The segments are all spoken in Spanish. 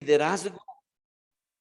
liderazgo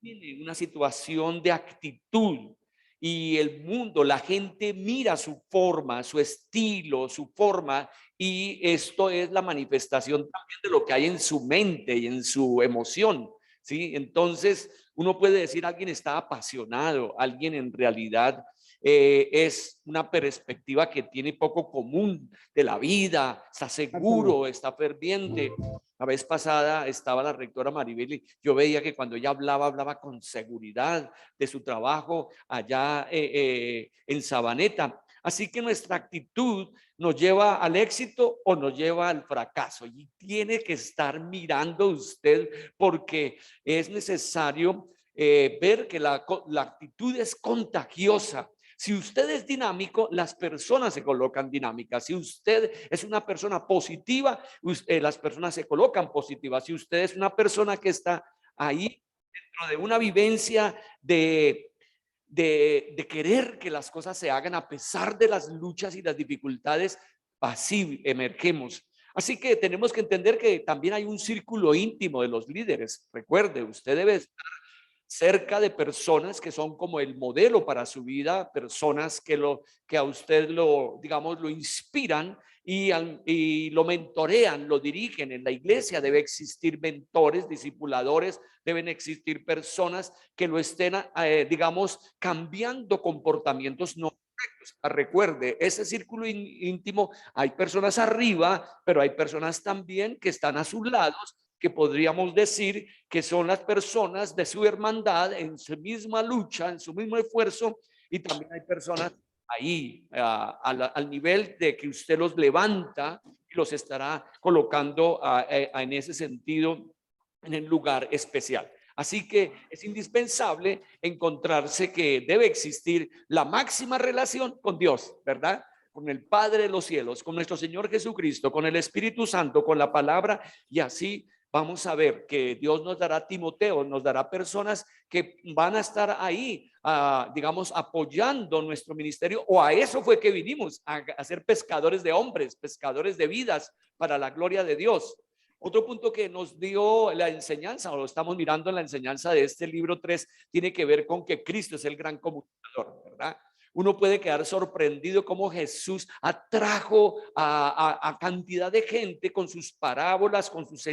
tiene una situación de actitud y el mundo, la gente mira su forma, su estilo, su forma, y esto es la manifestación también de lo que hay en su mente y en su emoción, ¿sí? Entonces, uno puede decir alguien está apasionado, alguien en realidad es una perspectiva que tiene poco común de la vida, está seguro, está ferviente. La vez pasada estaba la rectora Maribel y yo veía que cuando ella hablaba con seguridad de su trabajo allá en Sabaneta. Así que nuestra actitud nos lleva al éxito o nos lleva al fracaso. Y tiene que estar mirando usted porque es necesario ver que la actitud es contagiosa. Si usted es dinámico, las personas se colocan dinámicas. Si usted es una persona positiva, las personas se colocan positivas. Si usted es una persona que está ahí dentro de una vivencia de querer que las cosas se hagan a pesar de las luchas y las dificultades, así emergemos. Así que tenemos que entender que también hay un círculo íntimo de los líderes. Recuerde, usted debe cerca de personas que son como el modelo para su vida, personas que a usted lo, digamos, lo inspiran y lo mentorean, lo dirigen. En la iglesia debe existir mentores, discipuladores, deben existir personas que lo estén, digamos, cambiando comportamientos no correctos. Recuerde, ese círculo íntimo, hay personas arriba, pero hay personas también que están a sus lados, que podríamos decir que son las personas de su hermandad en su misma lucha, en su mismo esfuerzo, y también hay personas ahí al nivel de que usted los levanta y los estará colocando en ese sentido en el lugar especial. Así que es indispensable encontrarse que debe existir la máxima relación con Dios, ¿verdad? Con el Padre de los cielos, con nuestro Señor Jesucristo, con el Espíritu Santo, con la palabra, y así vamos a ver que Dios nos dará Timoteo, nos dará personas que van a estar ahí, digamos, apoyando nuestro ministerio, o a eso fue que vinimos, a ser pescadores de hombres, pescadores de vidas para la gloria de Dios. Otro punto que nos dio la enseñanza, o lo estamos mirando en la enseñanza de este libro 3, tiene que ver con que Cristo es el gran comunicador, ¿verdad? Uno puede quedar sorprendido cómo Jesús atrajo a cantidad de gente con sus parábolas, con sus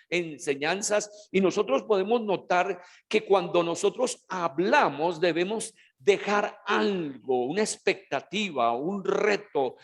enseñanzas, y nosotros podemos notar que cuando nosotros hablamos debemos dejar algo, una expectativa, un reto,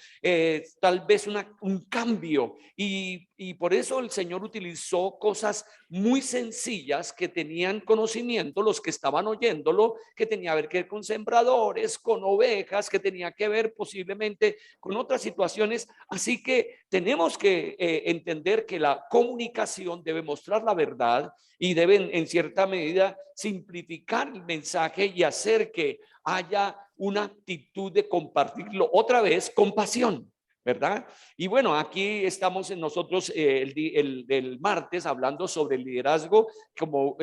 tal vez un cambio, y por eso el Señor utilizó cosas muy sencillas que tenían conocimiento, los que estaban oyéndolo, que tenía que ver con sembradores, con ovejas, que tenía que ver posiblemente con otras situaciones. Así que tenemos que entender que la comunicación debe mostrar la verdad y deben en cierta medida simplificar el mensaje y hacer que haya una actitud de compartirlo otra vez con pasión, ¿verdad? Y bueno, aquí estamos en nosotros el martes hablando sobre el liderazgo como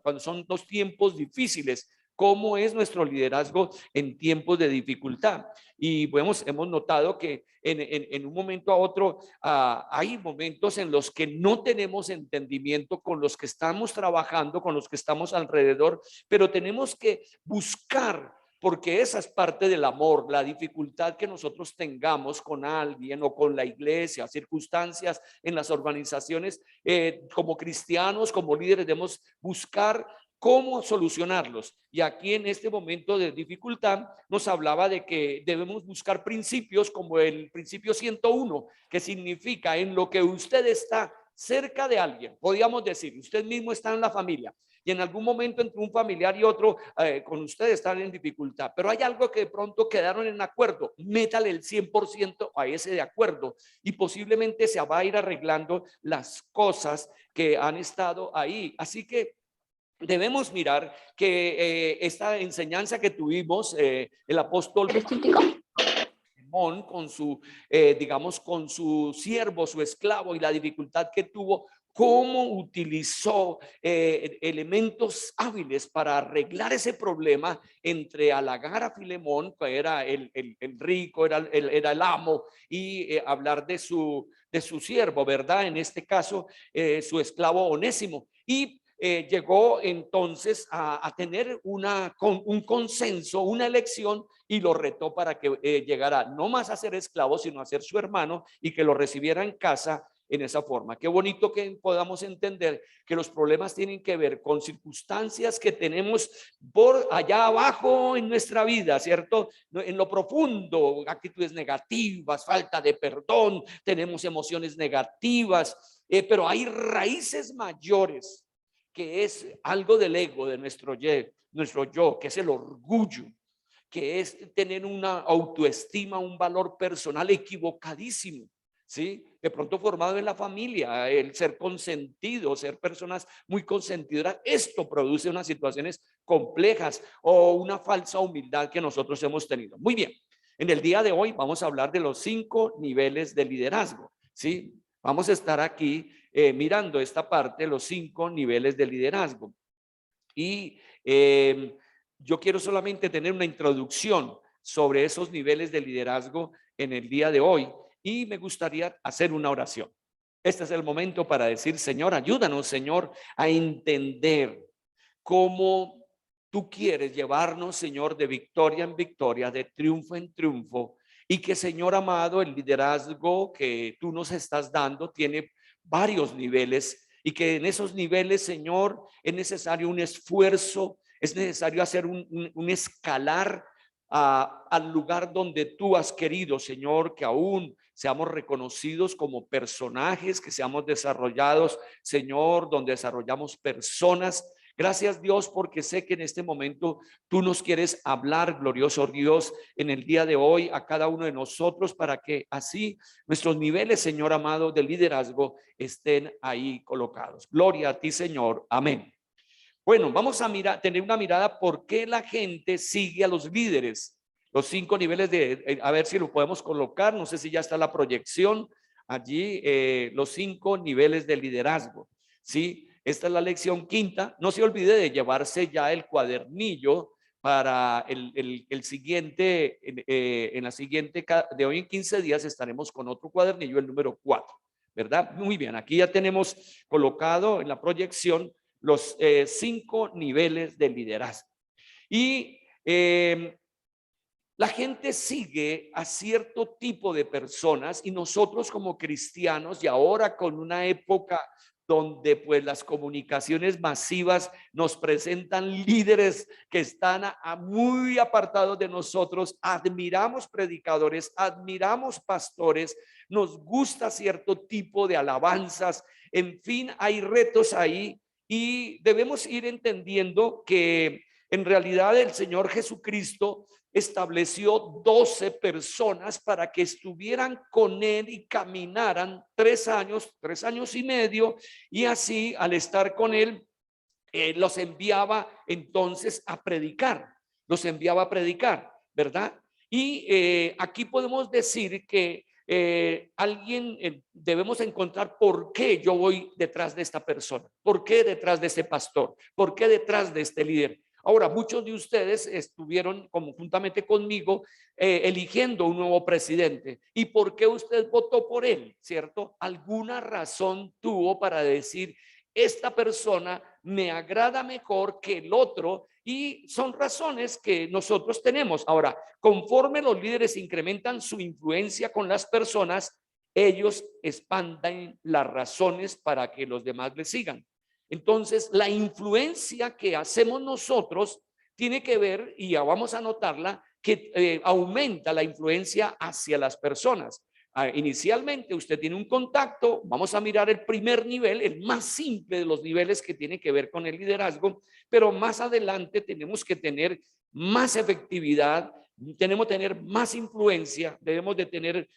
cuando son dos tiempos difíciles. ¿Cómo es nuestro liderazgo en tiempos de dificultad? Y hemos notado que en un momento a otro hay momentos en los que no tenemos entendimiento con los que estamos trabajando, con los que estamos alrededor, pero tenemos que buscar, porque esa es parte del amor, la dificultad que nosotros tengamos con alguien o con la iglesia, circunstancias en las organizaciones, como cristianos, como líderes, debemos buscar cómo solucionarlos. Y aquí en este momento de dificultad nos hablaba de que debemos buscar principios como el principio 101, que significa en lo que usted está cerca de alguien. Podríamos decir, usted mismo está en la familia y en algún momento entre un familiar y otro con ustedes están en dificultad, pero hay algo que de pronto quedaron en acuerdo, métale el 100% a ese de acuerdo y posiblemente se va a ir arreglando las cosas que han estado ahí. Así que debemos mirar que esta enseñanza que tuvimos, el apóstol con su, digamos, con su siervo, su esclavo y la dificultad que tuvo, cómo utilizó elementos hábiles para arreglar ese problema entre halagar a Filemón, que era el rico, era el amo, y hablar de su siervo, ¿verdad? En este caso, su esclavo Onésimo. Y llegó entonces a tener un consenso, una elección, y lo retó para que llegara no más a ser esclavo, sino a ser su hermano y que lo recibiera en casa en esa forma. Qué bonito que podamos entender que los problemas tienen que ver con circunstancias que tenemos por allá abajo en nuestra vida, ¿cierto? En lo profundo, actitudes negativas, falta de perdón, tenemos emociones negativas, pero hay raíces mayores, que es algo del ego, de nuestro yo, que es el orgullo, que es tener una autoestima, un valor personal equivocadísimo, ¿sí? De pronto formado en la familia, el ser consentido, ser personas muy consentidoras, esto produce unas situaciones complejas o una falsa humildad que nosotros hemos tenido. Muy bien, en el día de hoy vamos a hablar de los 5 niveles de liderazgo, ¿sí? Vamos a estar aquí mirando esta parte, los 5 niveles de liderazgo. Y yo quiero solamente tener una introducción sobre esos niveles de liderazgo en el día de hoy y me gustaría hacer una oración. Este es el momento para decir: Señor, ayúdanos, Señor, a entender cómo tú quieres llevarnos, Señor, de victoria en victoria, de triunfo en triunfo, y que, Señor amado, el liderazgo que tú nos estás dando tiene varios niveles, y que en esos niveles, Señor, es necesario un esfuerzo, es necesario hacer un escalar al lugar donde tú has querido, Señor, que aún seamos reconocidos como personajes, que seamos desarrollados, Señor, donde desarrollamos personas. Gracias, Dios, porque sé que en este momento tú nos quieres hablar, glorioso Dios, en el día de hoy a cada uno de nosotros, para que así nuestros niveles, Señor amado, de liderazgo estén ahí colocados. Gloria a ti, Señor. Amén. Bueno, vamos a tener una mirada por qué la gente sigue a los líderes. Los 5 niveles a ver si lo podemos colocar. No sé si ya está la proyección allí, los 5 niveles de liderazgo. Sí, esta es la lección quinta. No se olvide de llevarse ya el cuadernillo para el siguiente, en la siguiente, de hoy en 15 días estaremos con otro cuadernillo, el número 4, ¿verdad? Muy bien, aquí ya tenemos colocado en la proyección los 5 niveles de liderazgo. Y la gente sigue a cierto tipo de personas, y nosotros como cristianos, y ahora con una época donde pues las comunicaciones masivas nos presentan líderes que están muy apartados de nosotros, admiramos predicadores, admiramos pastores, nos gusta cierto tipo de alabanzas, en fin, hay retos ahí, y debemos ir entendiendo que en realidad el Señor Jesucristo estableció 12 personas para que estuvieran con él y caminaran 3 años, 3 años y medio, y así al estar con él, los enviaba entonces a predicar, los enviaba a predicar, ¿verdad? Y aquí podemos decir que alguien debemos encontrar por qué yo voy detrás de esta persona, por qué detrás de este pastor, por qué detrás de este líder. Ahora, muchos de ustedes estuvieron como juntamente conmigo eligiendo un nuevo presidente. ¿Y por qué usted votó por él? ¿Cierto? Alguna razón tuvo para decir: esta persona me agrada mejor que el otro, y son razones que nosotros tenemos. Ahora, conforme los líderes incrementan su influencia con las personas, ellos expanden las razones para que los demás les sigan. Entonces, la influencia que hacemos nosotros tiene que ver, y ya vamos a notarla, que aumenta la influencia hacia las personas. Inicialmente usted tiene un contacto, vamos a mirar el primer nivel, el más simple de los niveles que tiene que ver con el liderazgo, pero más adelante tenemos que tener más efectividad, tenemos que tener más influencia, debemos de tener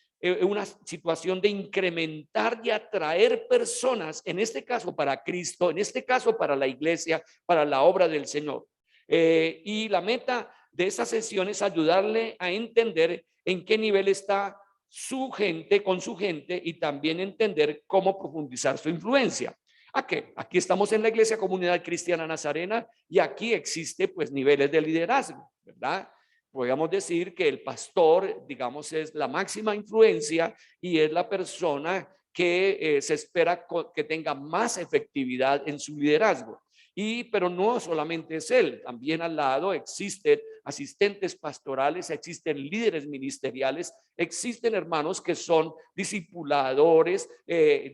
una situación de incrementar y atraer personas, en este caso para Cristo, en este caso para la iglesia, para la obra del Señor. Y la meta de esa sesión es ayudarle a entender en qué nivel está su gente, con su gente, y también entender cómo profundizar su influencia. ¿A qué? Aquí estamos en la Iglesia Comunidad Cristiana Nazarena y aquí existe pues niveles de liderazgo, ¿verdad? Podríamos decir que el pastor, digamos, es la máxima influencia y es la persona que se espera que tenga más efectividad en su liderazgo. Pero no solamente es él, también al lado existen asistentes pastorales, existen líderes ministeriales, existen hermanos que son discipuladores,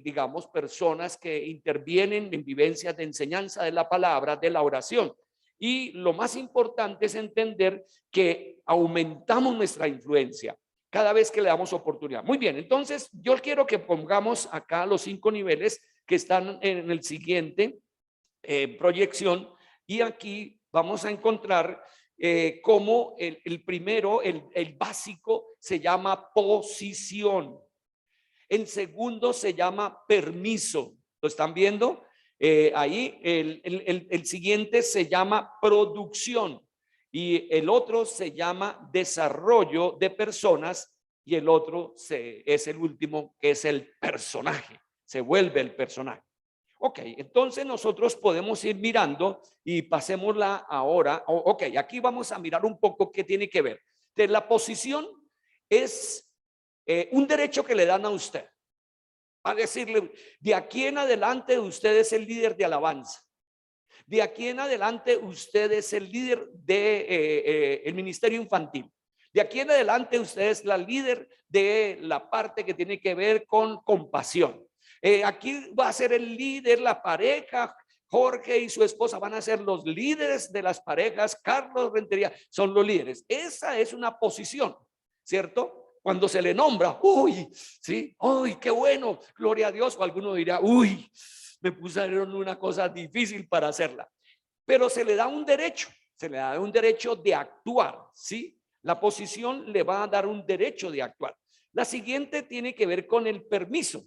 digamos, personas que intervienen en vivencias de enseñanza de la palabra, de la oración. Y lo más importante es entender que aumentamos nuestra influencia cada vez que le damos oportunidad. Muy bien, entonces yo quiero que pongamos acá los 5 niveles que están en el siguiente proyección, y aquí vamos a encontrar cómo el primero, el básico, se llama posición. El segundo se llama permiso. ¿Lo están viendo? Ahí el siguiente se llama producción y el otro se llama desarrollo de personas y el otro es el último, que es el personaje. Se vuelve el personaje. Ok, entonces nosotros podemos ir mirando y pasémosla ahora. Ok, aquí vamos a mirar un poco qué tiene que ver. De la posición es un derecho que le dan a usted. A decirle, de aquí en adelante usted es el líder de alabanza. De aquí en adelante usted es el líder de el ministerio infantil. De aquí en adelante usted es la líder de la parte que tiene que ver con compasión. Aquí va a ser el líder, la pareja. Jorge y su esposa van a ser los líderes de las parejas. Carlos Rentería son los líderes. Esa es una posición, ¿cierto? Cuando se le nombra, uy, sí, uy, qué bueno, gloria a Dios. O alguno dirá, uy, me pusieron una cosa difícil para hacerla. Pero se le da un derecho, se le da un derecho de actuar, ¿sí? La posición le va a dar un derecho de actuar. La siguiente tiene que ver con el permiso.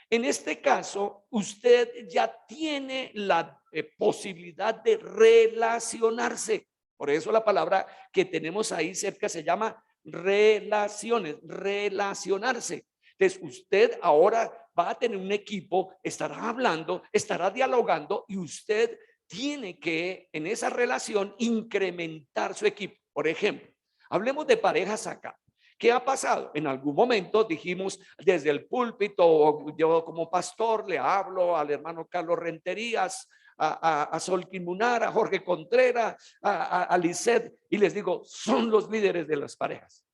En este caso, usted ya tiene la posibilidad de relacionarse. Por eso la palabra que tenemos ahí cerca se llama relaciones, relacionarse. Entonces, usted ahora va a tener un equipo, estará hablando, estará dialogando y usted tiene que en esa relación incrementar su equipo. Por ejemplo, hablemos de parejas acá. ¿Qué ha pasado? En algún momento dijimos desde el púlpito, yo como pastor le hablo al hermano Carlos Renterías, a Sol Quimunar, a Jorge Contreras, a Lisset, y les digo, son los líderes de las parejas.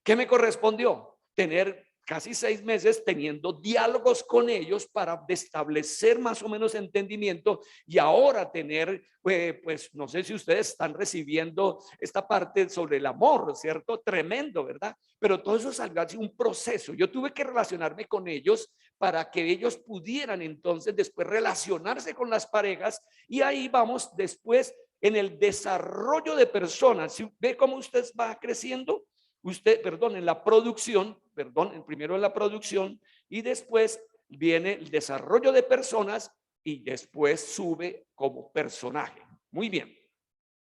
¿Qué me correspondió? Tener casi 6 meses teniendo diálogos con ellos para establecer más o menos entendimiento y ahora tener, pues no sé si ustedes están recibiendo esta parte sobre el amor, ¿cierto? Tremendo, ¿verdad? Pero todo eso salió así un proceso. Yo tuve que relacionarme con ellos para que ellos pudieran entonces después relacionarse con las parejas y ahí vamos después en el desarrollo de personas. ¿Ve cómo usted va creciendo? Usted, perdón, en la producción, perdón, primero en la producción y después viene el desarrollo de personas y después sube como personaje. Muy bien.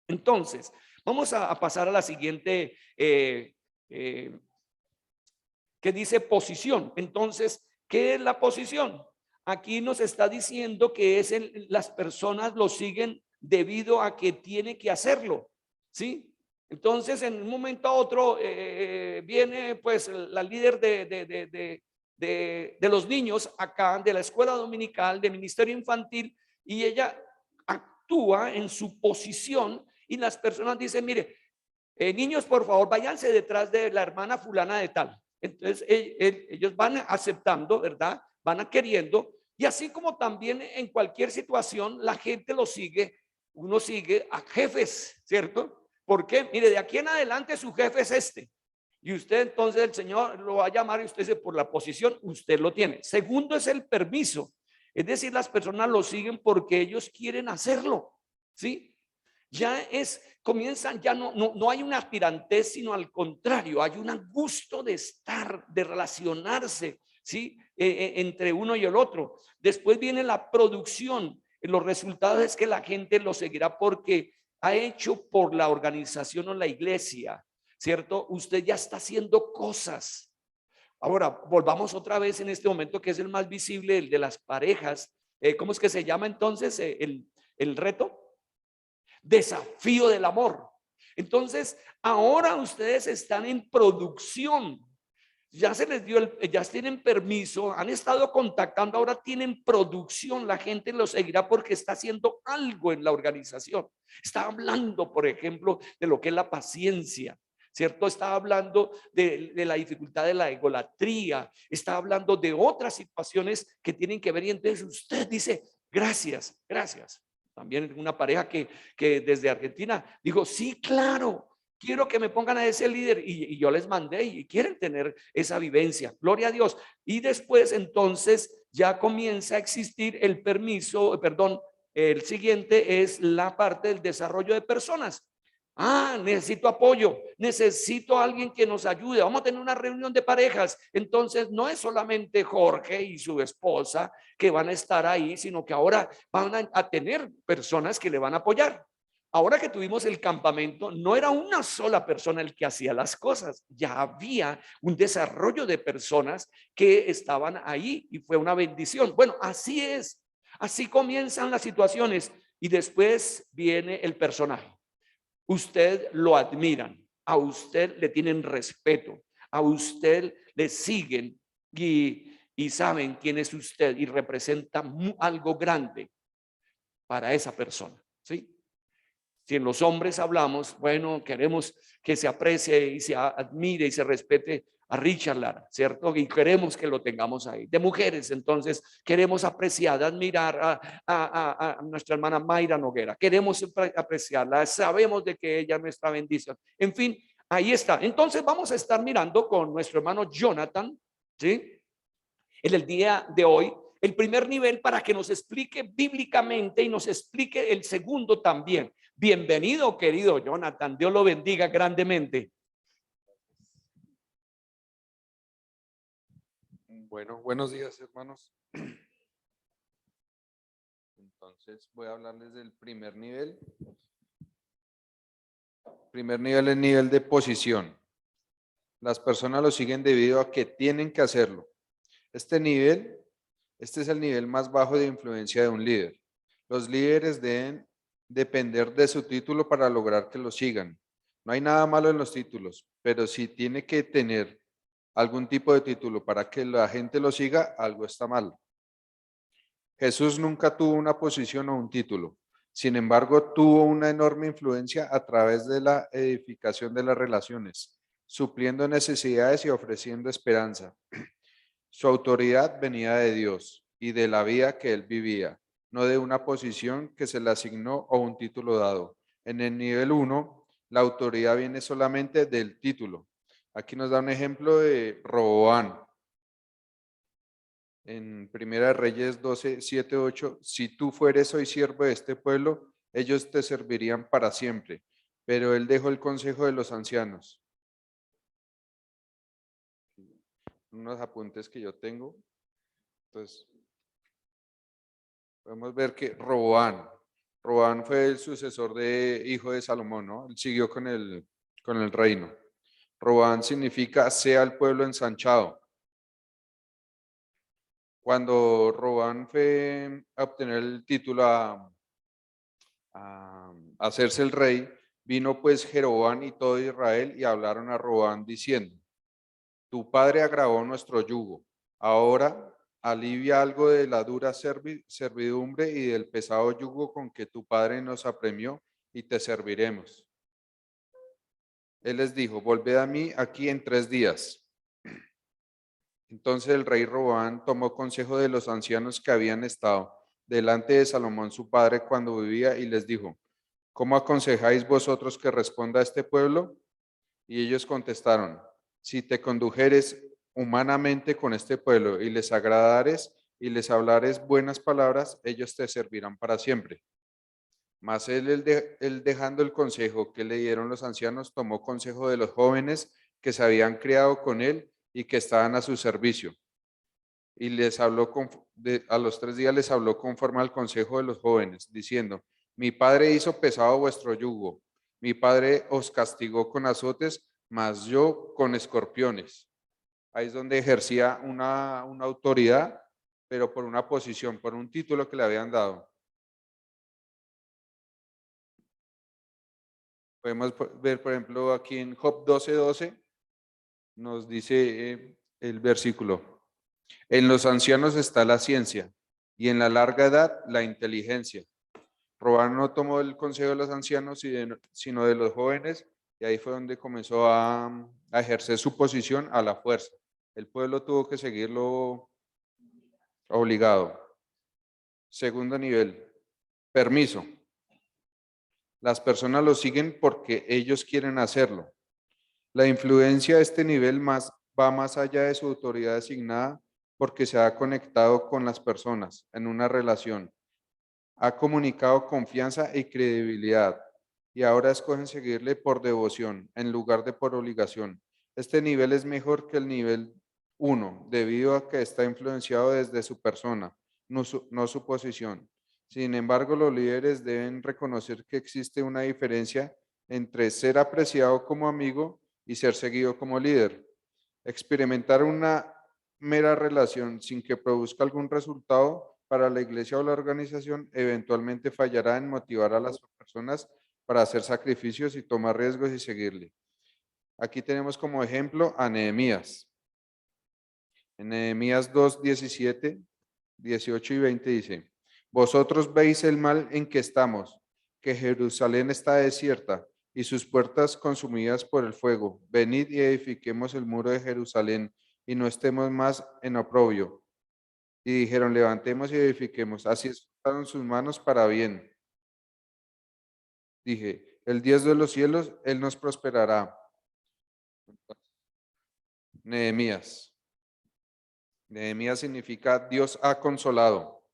Entonces, vamos a pasar a la siguiente que dice posición. Entonces, ¿qué es la posición? Aquí nos está diciendo que las personas lo siguen debido a que tiene que hacerlo, ¿sí? Entonces, en un momento a otro viene pues la líder de los niños acá, de la escuela dominical, de ministerio infantil, y ella actúa en su posición y las personas dicen, mire, niños, por favor, váyanse detrás de la hermana fulana de tal. Entonces, ellos van aceptando, ¿verdad? Van queriendo, y así como también en cualquier situación, la gente lo sigue, uno sigue a jefes, ¿cierto? ¿Por qué? Mire, de aquí en adelante su jefe es este. Y usted entonces el Señor lo va a llamar y usted dice, por la posición, usted lo tiene. Segundo es el permiso. Es decir, las personas lo siguen porque ellos quieren hacerlo. ¿Sí? Ya comienzan, ya no hay una aspirantez, sino al contrario, hay un gusto de estar, de relacionarse, ¿sí? Entre uno y el otro. Después viene la producción. Los resultados es que la gente lo seguirá porque ha hecho por la organización o la iglesia, ¿cierto? Usted ya está haciendo cosas. Ahora, volvamos otra vez en este momento que es el más visible, el de las parejas. ¿cómo es que se llama entonces el reto? Desafío del amor. Entonces, ahora ustedes están en producción. Ya se les dio ya tienen permiso, han estado contactando, ahora tienen producción. La gente los seguirá porque está haciendo algo en la organización. Está hablando, por ejemplo, de lo que es la paciencia, ¿cierto? Está hablando de la dificultad de la egolatría, está hablando de otras situaciones que tienen que ver. Y entonces usted dice, gracias, gracias. También una pareja que desde Argentina dijo, sí, claro, quiero que me pongan a ese líder, y yo les mandé y quieren tener esa vivencia, gloria a Dios. Y después entonces ya comienza a existir el permiso, perdón, el siguiente es la parte del desarrollo de personas. Necesito apoyo, necesito a alguien que nos ayude. Vamos a tener una reunión de parejas. Entonces no es solamente Jorge y su esposa que van a estar ahí, sino que ahora van a tener personas que le van a apoyar. Ahora que tuvimos el campamento, no era una sola persona el que hacía las cosas, ya había un desarrollo de personas que estaban ahí y fue una bendición. Bueno, así es, así comienzan las situaciones y después viene el personaje. Usted lo admiran, a usted le tienen respeto, a usted le siguen y saben quién es usted y representa algo grande para esa persona, ¿sí? Si en los hombres hablamos, bueno, queremos que se aprecie y se admire y se respete a Richard Lara, ¿cierto? Y queremos que lo tengamos ahí. De mujeres, entonces, queremos apreciar, admirar a nuestra hermana Mayra Noguera. Queremos apreciarla, sabemos de que ella es nuestra bendición. En fin, ahí está. Entonces vamos a estar mirando con nuestro hermano Jonathan, ¿sí? En el día de hoy, el primer nivel para que nos explique bíblicamente y nos explique el segundo también. Bienvenido, querido Jonathan. Dios lo bendiga grandemente. Bueno, buenos días, hermanos. Entonces voy a hablarles del primer nivel. Primer nivel es nivel de posición. Las personas lo siguen debido a que tienen que hacerlo. Este es el nivel más bajo de influencia de un líder. Los líderes deben depender de su título para lograr que lo sigan. No hay nada malo en los títulos, pero si tiene que tener algún tipo de título para que la gente lo siga, algo está mal. Jesús nunca tuvo una posición o un título. Sin embargo, tuvo una enorme influencia a través de la edificación de las relaciones, supliendo necesidades y ofreciendo esperanza. Su autoridad venía de Dios y de la vida que él vivía, no de una posición que se le asignó o un título dado. En el nivel 1, la autoridad viene solamente del título. Aquí nos da un ejemplo de Roboán. En Primera de Reyes 12, 7, 8, si tú fueres hoy siervo de este pueblo, ellos te servirían para siempre. Pero él dejó el consejo de los ancianos. Unos apuntes que yo tengo. Entonces, podemos ver que Roboán fue el sucesor de hijo de Salomón, ¿no? Él siguió con el reino. Roboán significa sea el pueblo ensanchado. Cuando Roboán fue a obtener el título a hacerse el rey, vino pues Jeroboam y todo Israel y hablaron a Roboam diciendo, tu padre agravó nuestro yugo, ahora alivia algo de la dura servidumbre y del pesado yugo con que tu padre nos apremió y te serviremos. Él les dijo, volved a mí aquí en 3 días. Entonces el rey Roboam tomó consejo de los ancianos que habían estado delante de Salomón su padre cuando vivía y les dijo, ¿cómo aconsejáis vosotros que responda a este pueblo? Y ellos contestaron, si te condujeres humanamente con este pueblo y les agradares y les hablares buenas palabras, ellos te servirán para siempre. Mas él dejando el consejo que le dieron los ancianos, tomó consejo de los jóvenes que se habían criado con él y que estaban a su servicio. Y les habló a los 3 días les habló conforme al consejo de los jóvenes, diciendo, mi padre hizo pesado vuestro yugo, mi padre os castigó con azotes, mas yo con escorpiones. Ahí es donde ejercía una autoridad pero por una posición, por un título que le habían dado. Podemos ver, por ejemplo, aquí en Job 12:12, nos dice el versículo: en los ancianos está la ciencia, y en la larga edad la inteligencia. Robán no tomó el consejo de los ancianos, sino de los jóvenes, y ahí fue donde comenzó a ejercer su posición a la fuerza. El pueblo tuvo que seguirlo obligado. Segundo nivel, permiso. Las personas lo siguen porque ellos quieren hacerlo. La influencia de este nivel va más allá de su autoridad designada porque se ha conectado con las personas en una relación, ha comunicado confianza y credibilidad y ahora escogen seguirle por devoción en lugar de por obligación. Este nivel es mejor que el nivel 1 debido a que está influenciado desde su persona, no su posición. Sin embargo, los líderes deben reconocer que existe una diferencia entre ser apreciado como amigo y ser seguido como líder. Experimentar una mera relación sin que produzca algún resultado para la iglesia o la organización eventualmente fallará en motivar a las personas para hacer sacrificios y tomar riesgos y seguirle. Aquí tenemos como ejemplo a Nehemías. En Nehemías 2, 17, 18 y 20 dice: vosotros veis el mal en que estamos, que Jerusalén está desierta y sus puertas consumidas por el fuego. Venid y edifiquemos el muro de Jerusalén y no estemos más en oprobio. Y dijeron: levantemos y edifiquemos. Así esforzaron sus manos para bien. Dije: el Dios de los cielos, Él nos prosperará. Nehemías. Nehemías significa Dios ha consolado.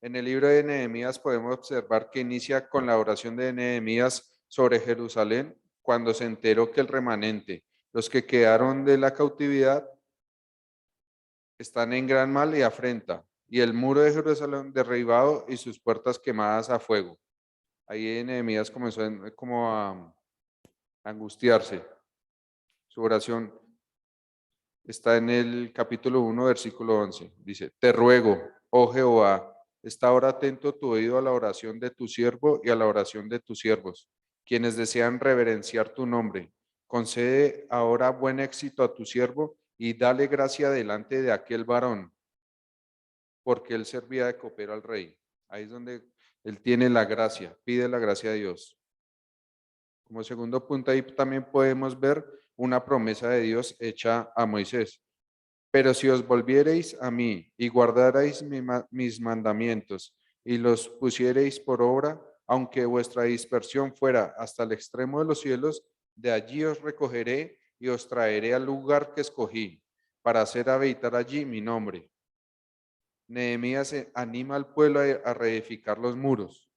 En el libro de Nehemías podemos observar que inicia con la oración de Nehemías sobre Jerusalén cuando se enteró que el remanente, los que quedaron de la cautividad, están en gran mal y afrenta, y el muro de Jerusalén derribado y sus puertas quemadas a fuego. Ahí Nehemías comenzó como a angustiarse. Su oración está en el capítulo 1, versículo 11. Dice: te ruego, oh Jehová, está ahora atento tu oído a la oración de tu siervo y a la oración de tus siervos, quienes desean reverenciar tu nombre. Concede ahora buen éxito a tu siervo y dale gracia delante de aquel varón, porque él servía de copero al rey. Ahí es donde él tiene la gracia, pide la gracia de Dios. Como segundo punto, ahí también podemos ver una promesa de Dios hecha a Moisés. Pero si os volviereis a mí y guardarais mis mandamientos y los pusiereis por obra, aunque vuestra dispersión fuera hasta el extremo de los cielos, de allí os recogeré y os traeré al lugar que escogí, para hacer habitar allí mi nombre. Nehemías anima al pueblo a reedificar los muros.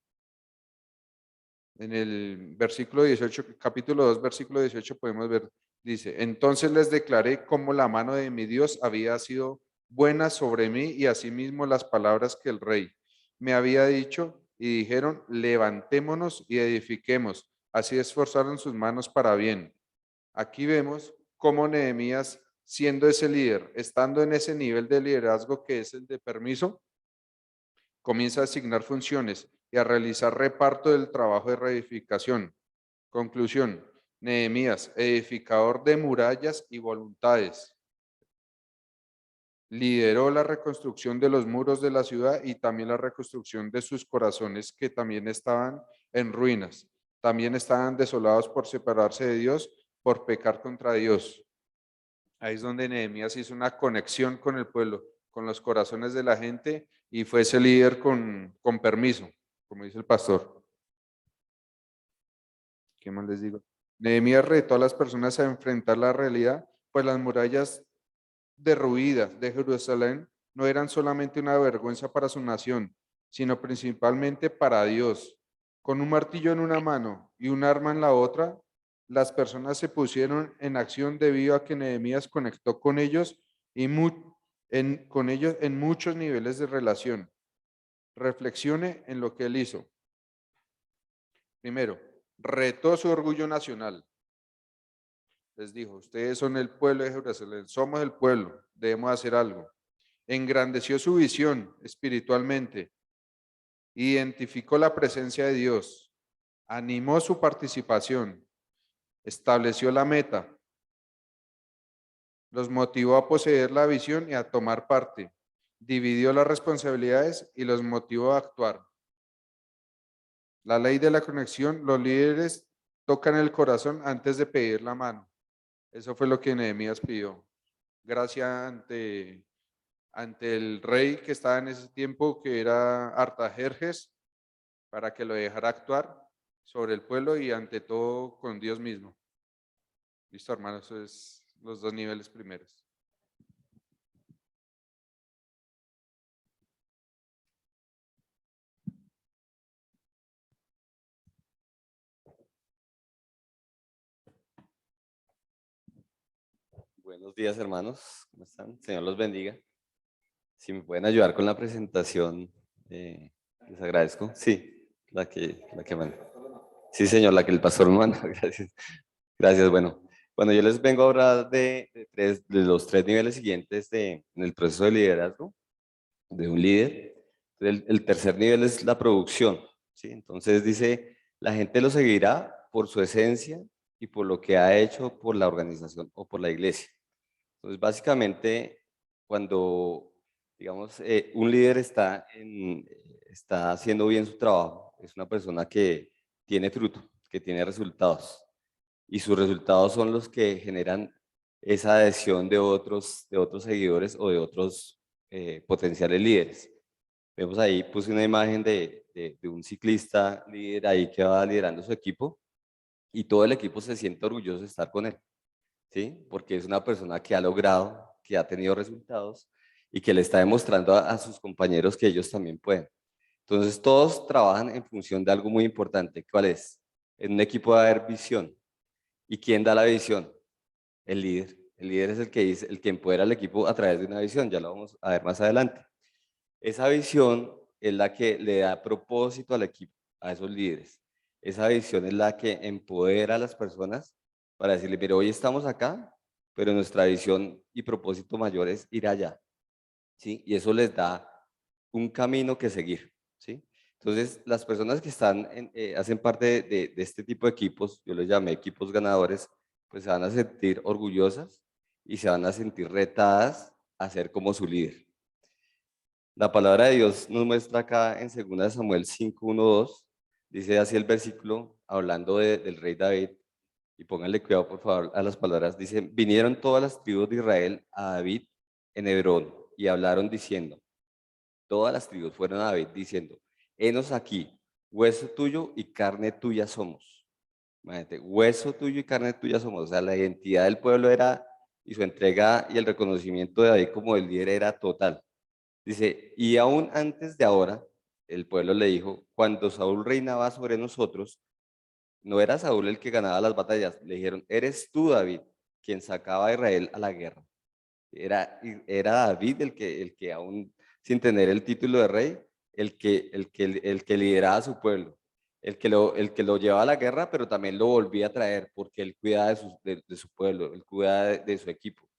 En el versículo 18, capítulo 2, versículo 18 podemos ver, dice: entonces les declaré cómo la mano de mi Dios había sido buena sobre mí y asimismo las palabras que el rey me había dicho, y dijeron: levantémonos y edifiquemos. Así esforzaron sus manos para bien. Aquí vemos cómo Nehemías, siendo ese líder, estando en ese nivel de liderazgo que es el de permiso, comienza a asignar funciones y a realizar reparto del trabajo de reedificación. Conclusión: Nehemías, edificador de murallas y voluntades, lideró la reconstrucción de los muros de la ciudad y también la reconstrucción de sus corazones, que también estaban en ruinas. También estaban desolados por separarse de Dios, por pecar contra Dios. Ahí es donde Nehemías hizo una conexión con el pueblo, con los corazones de la gente, y fue ese líder con permiso, como dice el pastor. ¿Qué más les digo? Nehemías retó a las personas a enfrentar la realidad, pues las murallas derruidas de Jerusalén no eran solamente una vergüenza para su nación, sino principalmente para Dios. Con un martillo en una mano y un arma en la otra, las personas se pusieron en acción debido a que Nehemías conectó con ellos con ellos en muchos niveles de relación. Reflexione en lo que él hizo. Primero, retó su orgullo nacional. Les dijo: ustedes son el pueblo de Jerusalén, somos el pueblo, debemos hacer algo. engrandeció su visión espiritualmente, identificó la presencia de Dios, animó su participación, estableció la meta, los motivó a poseer la visión y a tomar parte, dividió las responsabilidades y los motivó a actuar. La ley de la conexión, los líderes tocan el corazón antes de pedir la mano. Eso fue lo que Nehemías pidió. Gracia ante el rey que estaba en ese tiempo, que era Artajerjes, para que lo dejara actuar sobre el pueblo y ante todo con Dios mismo. Listo, hermanos, eso es los dos niveles primeros. Buenos días, hermanos. ¿Cómo están? Señor los bendiga. Si me pueden ayudar con la presentación, les agradezco. Sí, la que manda. Sí, señor, la que el pastor me manda. Gracias. Gracias. Bueno, yo les vengo a hablar de los tres niveles siguientes en el proceso de liderazgo de un líder. El tercer nivel es la producción. ¿Sí? Entonces dice, la gente lo seguirá por su esencia y por lo que ha hecho por la organización o por la iglesia. Entonces, básicamente, cuando, digamos, un líder está haciendo bien su trabajo, es una persona que tiene fruto, que tiene resultados, y sus resultados son los que generan esa adhesión de otros seguidores o de otros potenciales líderes. Vemos ahí, puse una imagen de un ciclista líder ahí que va liderando su equipo, y todo el equipo se siente orgulloso de estar con él. ¿Sí? Porque es una persona que ha logrado, que ha tenido resultados y que le está demostrando a sus compañeros que ellos también pueden. Entonces, todos trabajan en función de algo muy importante. ¿Cuál es? En un equipo va a haber visión. ¿Y quién da la visión? El líder. El líder es el que dice, el que empodera al equipo a través de una visión. Ya lo vamos a ver más adelante. Esa visión es la que le da propósito al equipo, a esos líderes. Esa visión es la que empodera a las personas para decirle, mire, hoy estamos acá, pero nuestra visión y propósito mayor es ir allá, ¿sí? Y eso les da un camino que seguir, ¿sí? Entonces, las personas que hacen parte de este tipo de equipos, yo les llamé equipos ganadores, pues se van a sentir orgullosas y se van a sentir retadas a ser como su líder. La palabra de Dios nos muestra acá en 2 Samuel 5, 1, 2, dice así el versículo, hablando del rey David, y pónganle cuidado por favor a las palabras, dice, vinieron todas las tribus de Israel a David en Hebrón y hablaron diciendo, todas las tribus fueron a David diciendo, henos aquí, hueso tuyo y carne tuya somos. Imagínate, hueso tuyo y carne tuya somos. O sea, la identidad del pueblo era, y su entrega y el reconocimiento de David como el líder era total. Dice, y aún antes de ahora, el pueblo le dijo, cuando Saúl reinaba sobre nosotros, no era Saúl el que ganaba las batallas, le dijeron, eres tú, David, quien sacaba a Israel a la guerra. Era David el que aún sin tener el título de rey, el que lideraba a su pueblo, el que lo llevaba a la guerra, pero también lo volvía a traer porque él cuidaba de su pueblo, él cuidaba de su equipo.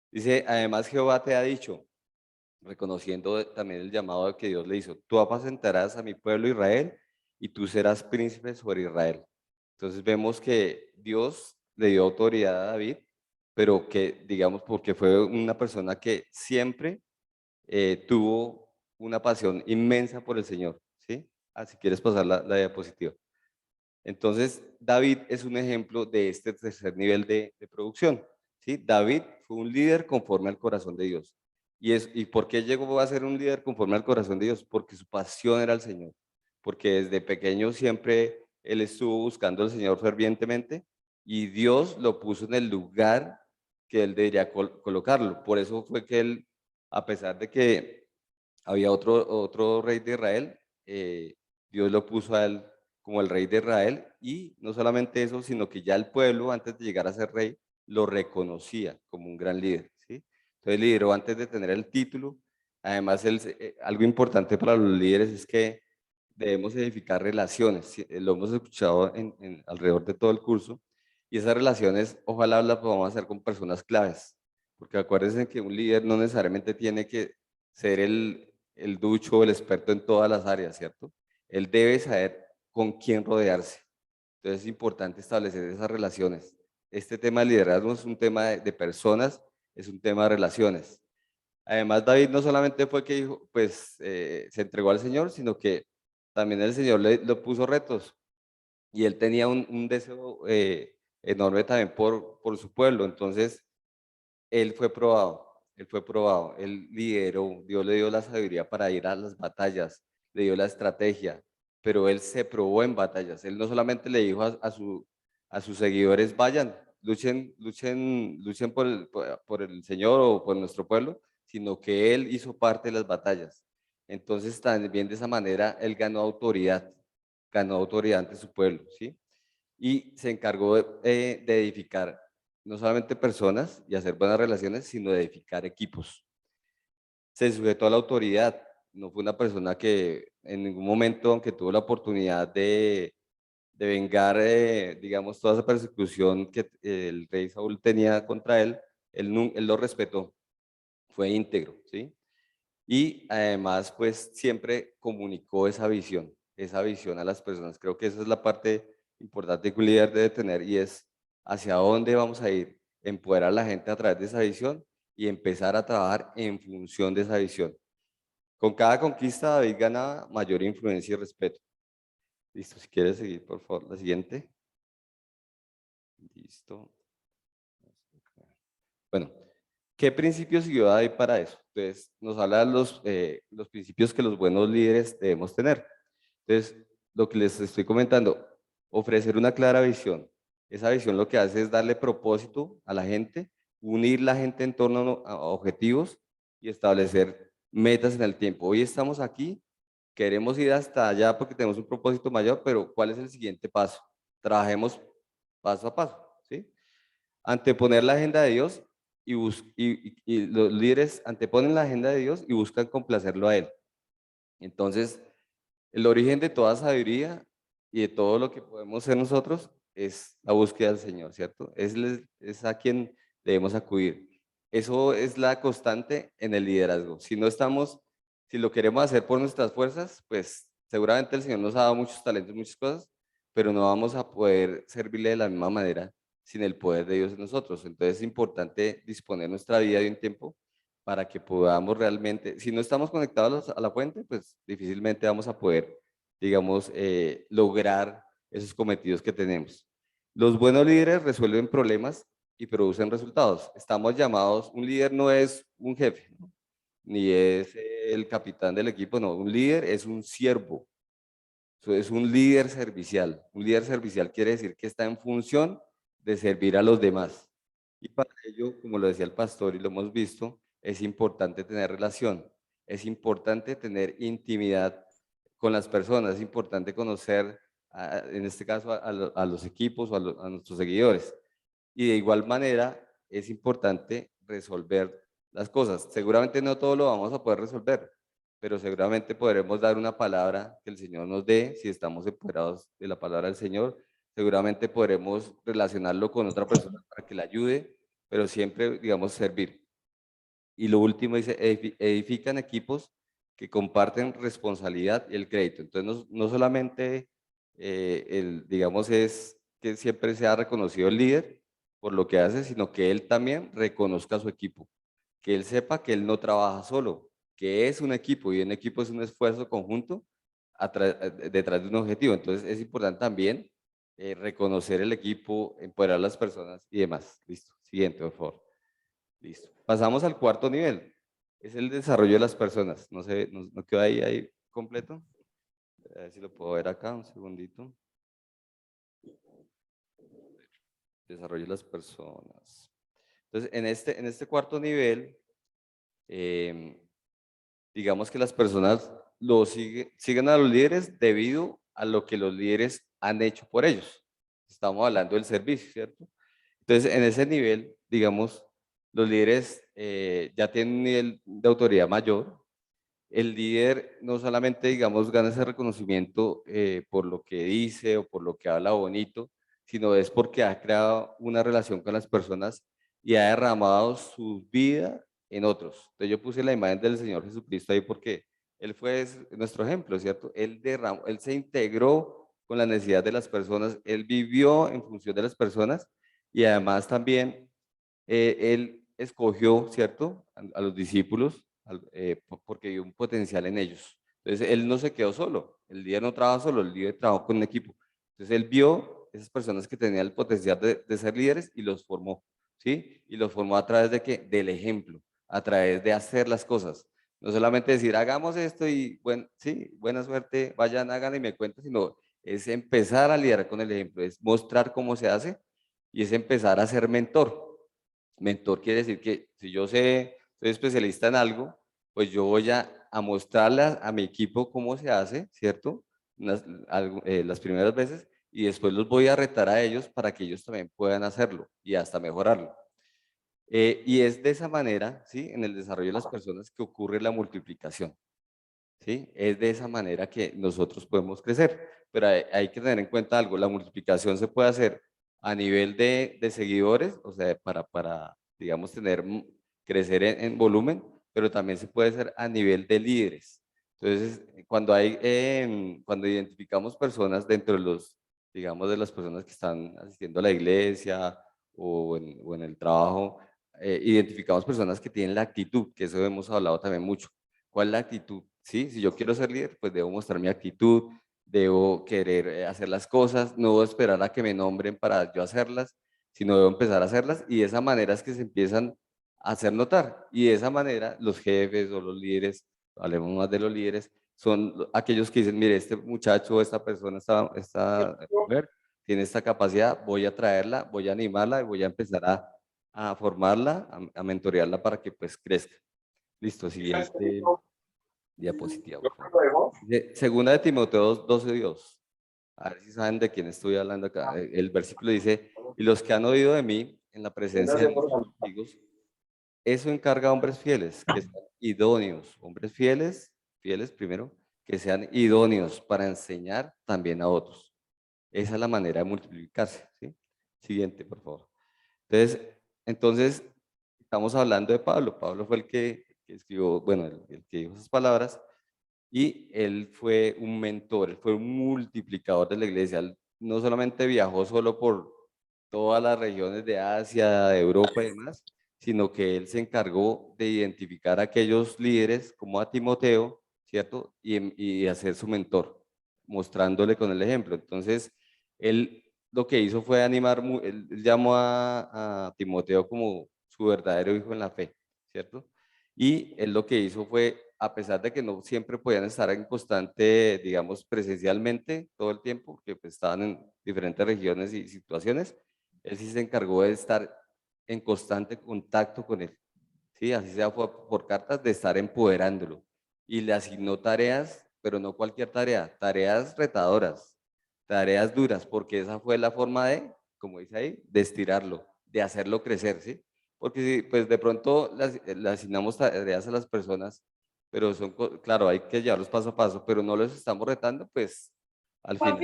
Dice, además Jehová te ha dicho, reconociendo también el llamado que Dios le hizo, tú apacentarás a mi pueblo Israel y tú serás príncipe sobre Israel. Entonces vemos que Dios le dio autoridad a David, pero que, digamos, porque fue una persona que siempre tuvo una pasión inmensa por el Señor, ¿sí? Si quieres pasar la diapositiva. Entonces, David es un ejemplo de este tercer nivel de producción, ¿sí? David fue un líder conforme al corazón de Dios. ¿Y por qué llegó a ser un líder conforme al corazón de Dios? Porque su pasión era el Señor. Porque desde pequeño siempre él estuvo buscando al Señor fervientemente y Dios lo puso en el lugar que él debería colocarlo. Por eso fue que él, a pesar de que había otro rey de Israel, Dios lo puso a él como el rey de Israel, y no solamente eso, sino que ya el pueblo, antes de llegar a ser rey, lo reconocía como un gran líder, ¿sí? Entonces lideró antes de tener el título. Además, algo importante para los líderes es que debemos edificar relaciones, ¿sí? Lo hemos escuchado alrededor de todo el curso, y esas relaciones ojalá las podamos hacer con personas claves, porque acuérdense que un líder no necesariamente tiene que ser el ducho, el experto en todas las áreas, ¿cierto? Él debe saber con quién rodearse. Entonces es importante establecer esas relaciones. Este tema de liderazgo es un tema de personas, es un tema de relaciones. Además, David no solamente fue que dijo, pues se entregó al Señor, sino que también el Señor le puso retos y él tenía un deseo enorme también por su pueblo. Entonces, él fue probado, él fue probado, él lideró, Dios le dio la sabiduría para ir a las batallas, le dio la estrategia, pero él se probó en batallas. Él no solamente le dijo a sus seguidores, vayan, luchen por el Señor o por nuestro pueblo, sino que él hizo parte de las batallas. Entonces, también de esa manera, él ganó autoridad ante su pueblo, ¿sí? Y se encargó de edificar no solamente personas y hacer buenas relaciones, sino de edificar equipos. Se sujetó a la autoridad, no fue una persona que en ningún momento, aunque tuvo la oportunidad de vengar, digamos, toda esa persecución que el rey Saúl tenía contra él, él lo respetó, fue íntegro, ¿sí? Y además, pues siempre comunicó esa visión a las personas. Creo que esa es la parte importante que un líder debe tener y es hacia dónde vamos a ir, empoderar a la gente a través de esa visión y empezar a trabajar en función de esa visión. Con cada conquista David gana mayor influencia y respeto. Listo, si quieres seguir, por favor, la siguiente. Listo. Bueno, ¿qué principios siguió David para eso? Entonces, nos habla de los principios que los buenos líderes debemos tener. Entonces, lo que les estoy comentando, ofrecer una clara visión. Esa visión lo que hace es darle propósito a la gente, unir la gente en torno a objetivos y establecer metas en el tiempo. Hoy estamos aquí, queremos ir hasta allá porque tenemos un propósito mayor, pero ¿cuál es el siguiente paso? Trabajemos paso a paso, ¿sí? Anteponer la agenda de Dios y los líderes anteponen la agenda de Dios y buscan complacerlo a Él. Entonces, el origen de toda sabiduría y de todo lo que podemos ser nosotros es la búsqueda del Señor, ¿cierto? Es a quien debemos acudir. Eso es la constante en el liderazgo. Si lo queremos hacer por nuestras fuerzas, pues seguramente el Señor nos ha dado muchos talentos, muchas cosas, pero no vamos a poder servirle de la misma manera sin el poder de Dios en nosotros. Entonces es importante disponer nuestra vida de un tiempo para que podamos realmente, si no estamos conectados a la fuente, pues difícilmente vamos a poder, digamos, lograr esos cometidos que tenemos. Los buenos líderes resuelven problemas y producen resultados. Estamos llamados, un líder no es un jefe, ¿no? Ni es el capitán del equipo, no, un líder es un siervo, es un líder servicial. Un líder servicial quiere decir que está en función de servir a los demás. Y para ello, como lo decía el pastor y lo hemos visto, es importante tener relación, es importante tener intimidad con las personas, es importante conocer, en este caso, a los equipos o a nuestros seguidores. Y de igual manera, es importante resolver las cosas. Seguramente no todo lo vamos a poder resolver, pero seguramente podremos dar una palabra que el Señor nos dé, si estamos empoderados de la palabra del Señor. Seguramente podremos relacionarlo con otra persona para que le ayude, pero siempre, digamos, servir. Y lo último dice, edifican equipos que comparten responsabilidad y el crédito. Entonces, no solamente, digamos, es que siempre sea reconocido el líder por lo que hace, sino que él también reconozca a su equipo, que él sepa que él no trabaja solo, que es un equipo y un equipo es un esfuerzo conjunto detrás de un objetivo. Entonces, es importante también reconocer el equipo, empoderar a las personas y demás. Listo. Siguiente, por favor. Listo. Pasamos al cuarto nivel. Es el desarrollo de las personas. No sé, no quedó ahí completo. A ver si lo puedo ver acá, un segundito. Desarrollo de las personas. Entonces, en este cuarto nivel, digamos que las personas siguen a los líderes debido a lo que los líderes han hecho por ellos. Estamos hablando del servicio, ¿cierto? Entonces, en ese nivel, digamos, los líderes ya tienen un nivel de autoridad mayor. El líder no solamente, digamos, gana ese reconocimiento por lo que dice o por lo que habla bonito, sino es porque ha creado una relación con las personas y ha derramado su vida en otros. Entonces yo puse la imagen del Señor Jesucristo ahí porque Él fue nuestro ejemplo, ¿cierto? Él derramó, Él se integró con la necesidad de las personas, Él vivió en función de las personas y además también Él escogió, ¿cierto? A los discípulos porque vio un potencial en ellos. Entonces Él no se quedó solo, el líder no trabaja solo, el líder trabajó con un equipo. Entonces Él vio esas personas que tenían el potencial de ser líderes y los formó, ¿sí? Y los formó a través de qué? Del ejemplo, a través de hacer las cosas. No solamente decir, hagamos esto y, bueno, sí, buena suerte, vayan, hagan y me cuenten, sino es empezar a liderar con el ejemplo, es mostrar cómo se hace y es empezar a ser mentor. Mentor quiere decir que si yo sé, soy especialista en algo, pues yo voy a mostrarle a mi equipo cómo se hace, ¿cierto? Las primeras veces y después los voy a retar a ellos para que ellos también puedan hacerlo y hasta mejorarlo. Y es de esa manera, ¿sí? En el desarrollo de las personas que ocurre la multiplicación, ¿sí? Es de esa manera que nosotros podemos crecer, pero hay que tener en cuenta algo, la multiplicación se puede hacer a nivel de seguidores, o sea, para digamos, crecer en volumen, pero también se puede hacer a nivel de líderes. Entonces, cuando identificamos personas dentro de los, digamos, de las personas que están asistiendo a la iglesia o en el trabajo, identificamos personas que tienen la actitud, que eso hemos hablado también mucho. ¿Cuál es la actitud? ¿Sí? Si yo quiero ser líder, pues debo mostrar mi actitud, debo querer hacer las cosas, no debo esperar a que me nombren para yo hacerlas, sino debo empezar a hacerlas y de esa manera es que se empiezan a hacer notar. Y de esa manera los jefes o los líderes, hablemos más de los líderes, son aquellos que dicen, mire, este muchacho, esta persona, esta mujer, tiene esta capacidad, voy a traerla, voy a animarla y voy a empezar a formarla, a mentorearla para que pues crezca. Listo, siguiente diapositiva, por favor. Segunda de Timoteo 12:2. A ver si saben de quién estoy hablando acá. El versículo dice, y los que han oído de mí en la presencia de los testigos, eso encarga a hombres fieles, que sean idóneos, hombres fieles primero, que sean idóneos para enseñar también a otros. Esa es la manera de multiplicarse, ¿sí? Siguiente, por favor. Entonces, estamos hablando de Pablo. Pablo fue el que escribió, bueno, el que dijo esas palabras, y él fue un mentor, él fue un multiplicador de la iglesia. Él no solamente viajó solo por todas las regiones de Asia, de Europa y demás, sino que él se encargó de identificar a aquellos líderes como a Timoteo, ¿cierto? Y hacer su mentor, mostrándole con el ejemplo. Entonces, él lo que hizo fue animar, él llamó a Timoteo como su verdadero hijo en la fe, ¿cierto? Y él lo que hizo fue, a pesar de que no siempre podían estar en constante, digamos, presencialmente todo el tiempo, porque pues, estaban en diferentes regiones y situaciones, él sí se encargó de estar en constante contacto con él, ¿sí? Así sea por cartas, de estar empoderándolo. Y le asignó tareas, pero no cualquier tarea, tareas retadoras, tareas duras, porque esa fue la forma de, como dice ahí, de estirarlo, de hacerlo crecer, ¿sí? Porque si, pues de pronto le asignamos tareas a las personas, pero son, claro, hay que llevarlos paso a paso, pero no los estamos retando, pues al final.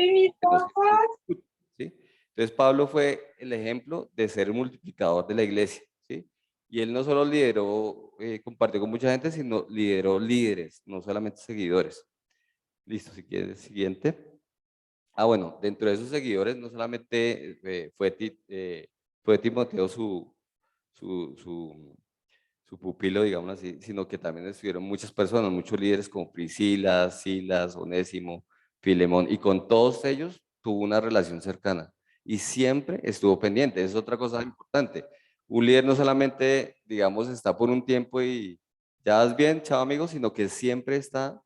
¿Sí? Entonces Pablo fue el ejemplo de ser multiplicador de la iglesia, ¿sí? Y él no solo lideró, compartió con mucha gente, sino lideró líderes, no solamente seguidores. Listo, si quieres, siguiente. Bueno, dentro de esos seguidores no solamente fue Timoteo su, su, su pupilo, digamos así, sino que también estuvieron muchas personas, muchos líderes como Priscila, Silas, Onésimo, Filemón, y con todos ellos tuvo una relación cercana y siempre estuvo pendiente. Es otra cosa importante. Un líder no solamente, digamos, está por un tiempo y ya vas bien, chao amigos, sino que siempre está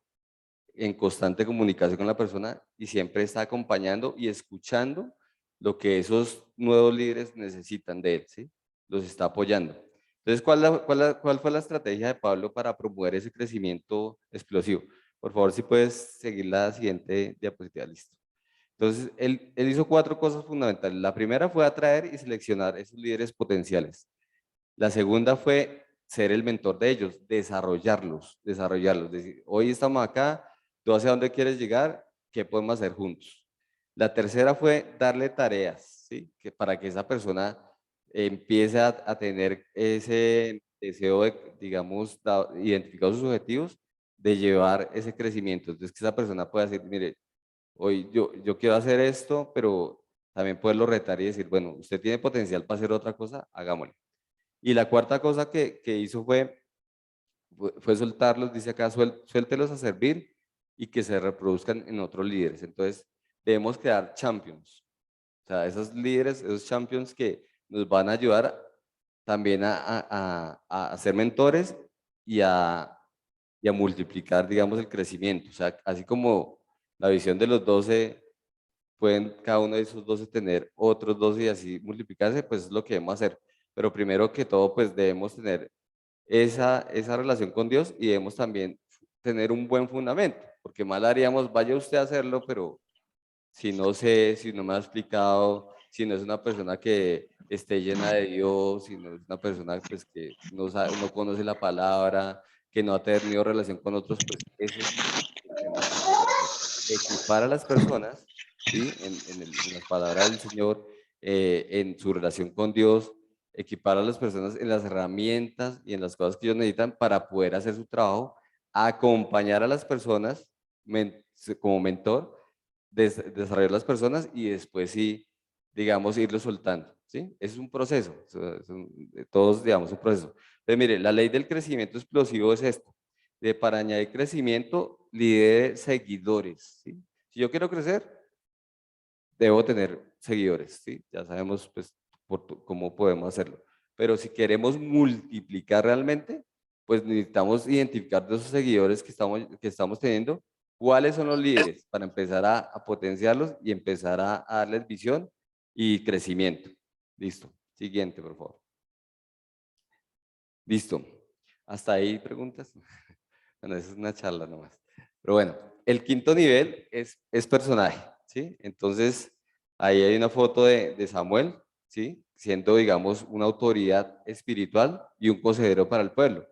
en constante comunicación con la persona y siempre está acompañando y escuchando lo que esos nuevos líderes necesitan de él, ¿sí? Los está apoyando. Entonces, ¿cuál fue la estrategia de Pablo para promover ese crecimiento explosivo? Por favor, si puedes seguir la siguiente diapositiva, listo. Entonces, él hizo 4 cosas fundamentales. La primera fue atraer y seleccionar esos líderes potenciales. La segunda fue ser el mentor de ellos, desarrollarlos. Decir, hoy estamos acá, tú hacia dónde quieres llegar, ¿qué podemos hacer juntos? La tercera fue darle tareas, ¿sí? Que para que esa persona empiece a tener deseo de, digamos, identificar sus objetivos, de llevar ese crecimiento. Entonces, que esa persona pueda decir, mire, hoy yo quiero hacer esto, pero también poderlo retar y decir, bueno, usted tiene potencial para hacer otra cosa, hagámosle. Y la cuarta cosa que hizo fue soltarlos, dice acá, suéltelos a servir y que se reproduzcan en otros líderes. Entonces, debemos crear champions. O sea, esos líderes, esos champions que nos van a ayudar también a ser mentores y y a multiplicar, digamos, el crecimiento. O sea, así como la visión de los 12, pueden cada uno de esos 12 tener otros 12 y así multiplicarse, pues es lo que debemos hacer. Pero primero que todo, pues debemos tener esa relación con Dios y debemos también tener un buen fundamento, porque mal haríamos, vaya usted a hacerlo, pero si no sé, si no me ha explicado, si no es una persona que esté llena de Dios, si no es una persona pues, que no, no conoce la palabra, que no ha tenido relación con otros, pues eso es lo que tenemos que aprender a hacer. Equipar a las personas, ¿sí? En las palabras del Señor, en su relación con Dios, equipar a las personas en las herramientas y en las cosas que ellos necesitan para poder hacer su trabajo, acompañar a las personas como mentor, desarrollar las personas y después sí, digamos, irlo soltando, ¿sí? Es un proceso, todos, digamos, un proceso. Entonces, mire, la ley del crecimiento explosivo es esto, de para añadir crecimiento, lidere seguidores, ¿sí? Si yo quiero crecer, debo tener seguidores, ¿sí? Ya sabemos, pues, cómo podemos hacerlo. Pero si queremos multiplicar realmente, pues necesitamos identificar de esos seguidores que estamos teniendo, cuáles son los líderes para empezar a potenciarlos y empezar a darles visión y crecimiento. Listo. Siguiente, por favor. Listo. ¿Hasta ahí preguntas? Bueno, esa es una charla nomás. Pero bueno, el quinto nivel es personaje, ¿sí? Entonces, ahí hay una foto de Samuel, ¿sí? Siendo, digamos, una autoridad espiritual y un consejero para el pueblo.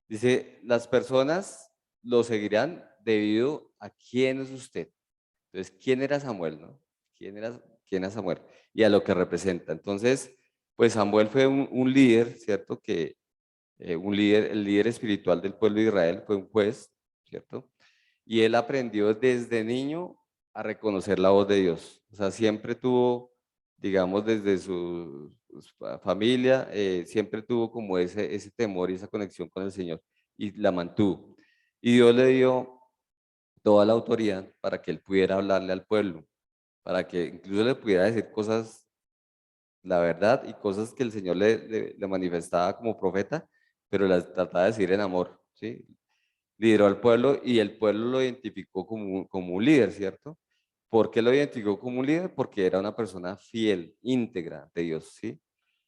Dice, las personas lo seguirán debido a quién es usted. Entonces, ¿quién era Samuel, no? ¿Quién era Samuel? Y a lo que representa. Entonces, pues Samuel fue un líder, ¿cierto? El líder espiritual del pueblo de Israel, fue un juez, ¿cierto? Y él aprendió desde niño a reconocer la voz de Dios. O sea, siempre tuvo, digamos, desde su familia, siempre tuvo como ese temor y esa conexión con el Señor y la mantuvo. Y Dios le dio toda la autoridad para que él pudiera hablarle al pueblo, para que incluso le pudiera decir cosas, la verdad, y cosas que el Señor le manifestaba como profeta, pero las trataba de decir en amor, ¿sí? Lideró al pueblo y el pueblo lo identificó como un líder, ¿cierto? ¿Por qué lo identificó como un líder? Porque era una persona fiel, íntegra de Dios, ¿sí?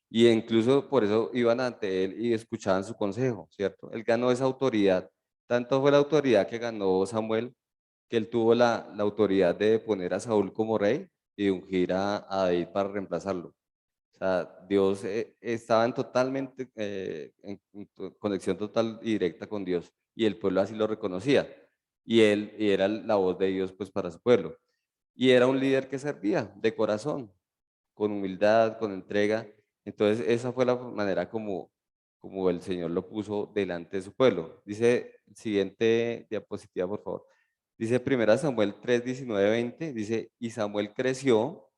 Y incluso por eso iban ante él y escuchaban su consejo, ¿cierto? Él ganó esa autoridad. Tanto fue la autoridad que ganó Samuel, que él tuvo la autoridad de poner a Saúl como rey y de ungir a David para reemplazarlo. O sea, Dios estaba totalmente en conexión total y directa con Dios y el pueblo así lo reconocía y era la voz de Dios pues para su pueblo. Y era un líder que servía de corazón, con humildad, con entrega. Entonces esa fue la manera como el Señor lo puso delante de su pueblo. Dice, siguiente diapositiva por favor. Dice 1 Samuel 3, 19, 20, dice, y Samuel creció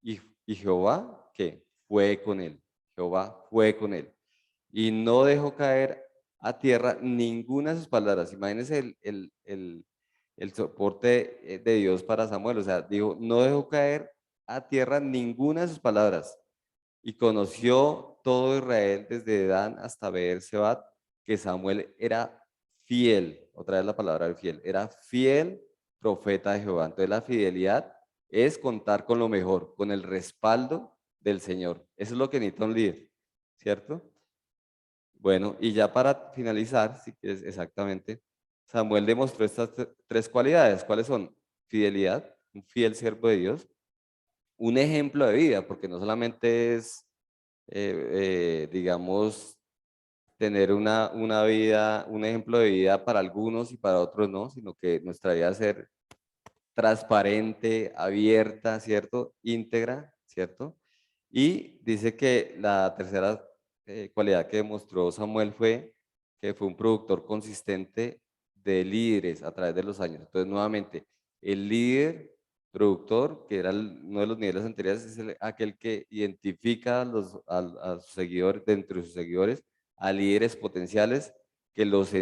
y Jehová, ¿qué? Fue con él. Jehová fue con él. Y no dejó caer a tierra ninguna de sus palabras. Imagínense el soporte de Dios para Samuel. O sea, dijo, no dejó caer a tierra ninguna de sus palabras. Y conoció todo Israel desde Dan hasta Beer-Sebat, que Samuel era fiel. Otra vez la palabra fiel. Era fiel profeta de Jehová. Entonces la fidelidad es contar con lo mejor, con el respaldo del Señor. Eso es lo que necesita un líder, ¿cierto? Bueno, y ya para finalizar, si quieres exactamente, Samuel demostró estas tres cualidades. ¿Cuáles son? Fidelidad, un fiel siervo de Dios, un ejemplo de vida, porque no solamente es, digamos, tener una vida, un ejemplo de vida para algunos y para otros no, sino que nuestra vida ser transparente, abierta, ¿cierto? Íntegra, ¿cierto? Y dice que la tercera cualidad que demostró Samuel fue que fue un productor consistente de líderes a través de los años. Entonces, nuevamente, el líder productor, que era uno de los niveles anteriores, es aquel que identifica a sus seguidores, dentro de sus seguidores, a líderes potenciales, que los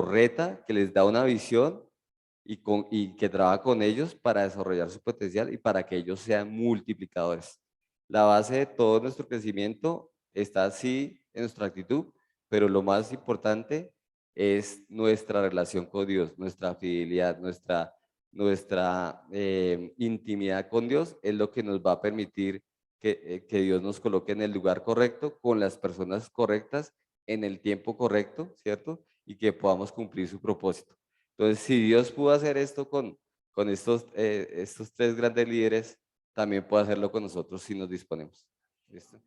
reta, que les da una visión y que trabaja con ellos para desarrollar su potencial y para que ellos sean multiplicadores. La base de todo nuestro crecimiento está así en nuestra actitud, pero lo más importante es nuestra relación con Dios, nuestra fidelidad, nuestra intimidad con Dios es lo que nos va a permitir que Dios nos coloque en el lugar correcto, con las personas correctas, en el tiempo correcto, ¿cierto? Y que podamos cumplir su propósito. Entonces, si Dios pudo hacer esto con estos tres grandes líderes, también puede hacerlo con nosotros si nos disponemos. ¿Listo?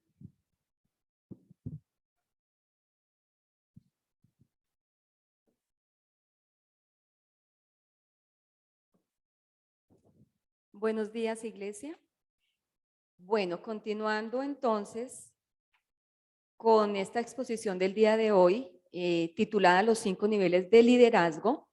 Buenos días, iglesia. Bueno, continuando entonces con esta exposición del día de hoy, titulada Los 5 niveles de liderazgo,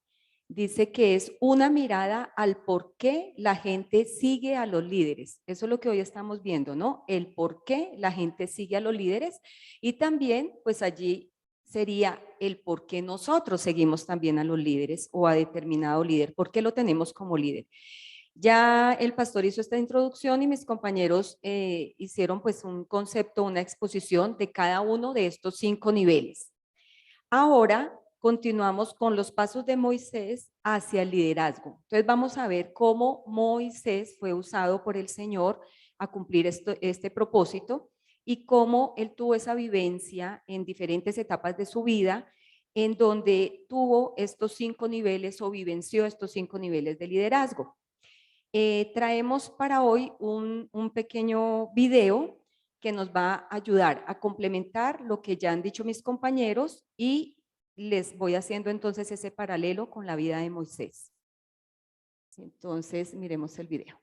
dice que es una mirada al por qué la gente sigue a los líderes. Eso es lo que hoy estamos viendo, ¿no? El por qué la gente sigue a los líderes y también, pues allí sería el por qué nosotros seguimos también a los líderes o a determinado líder, por qué lo tenemos como líder. Ya el pastor hizo esta introducción y mis compañeros hicieron pues un concepto, una exposición de cada uno de estos 5 niveles. Ahora continuamos con los pasos de Moisés hacia el liderazgo. Entonces vamos a ver cómo Moisés fue usado por el Señor a cumplir este propósito y cómo él tuvo esa vivencia en diferentes etapas de su vida en donde tuvo estos 5 niveles o vivenció estos 5 niveles de liderazgo. Traemos para hoy un pequeño video que nos va a ayudar a complementar lo que ya han dicho mis compañeros y les voy haciendo entonces ese paralelo con la vida de Moisés. Entonces, miremos el video.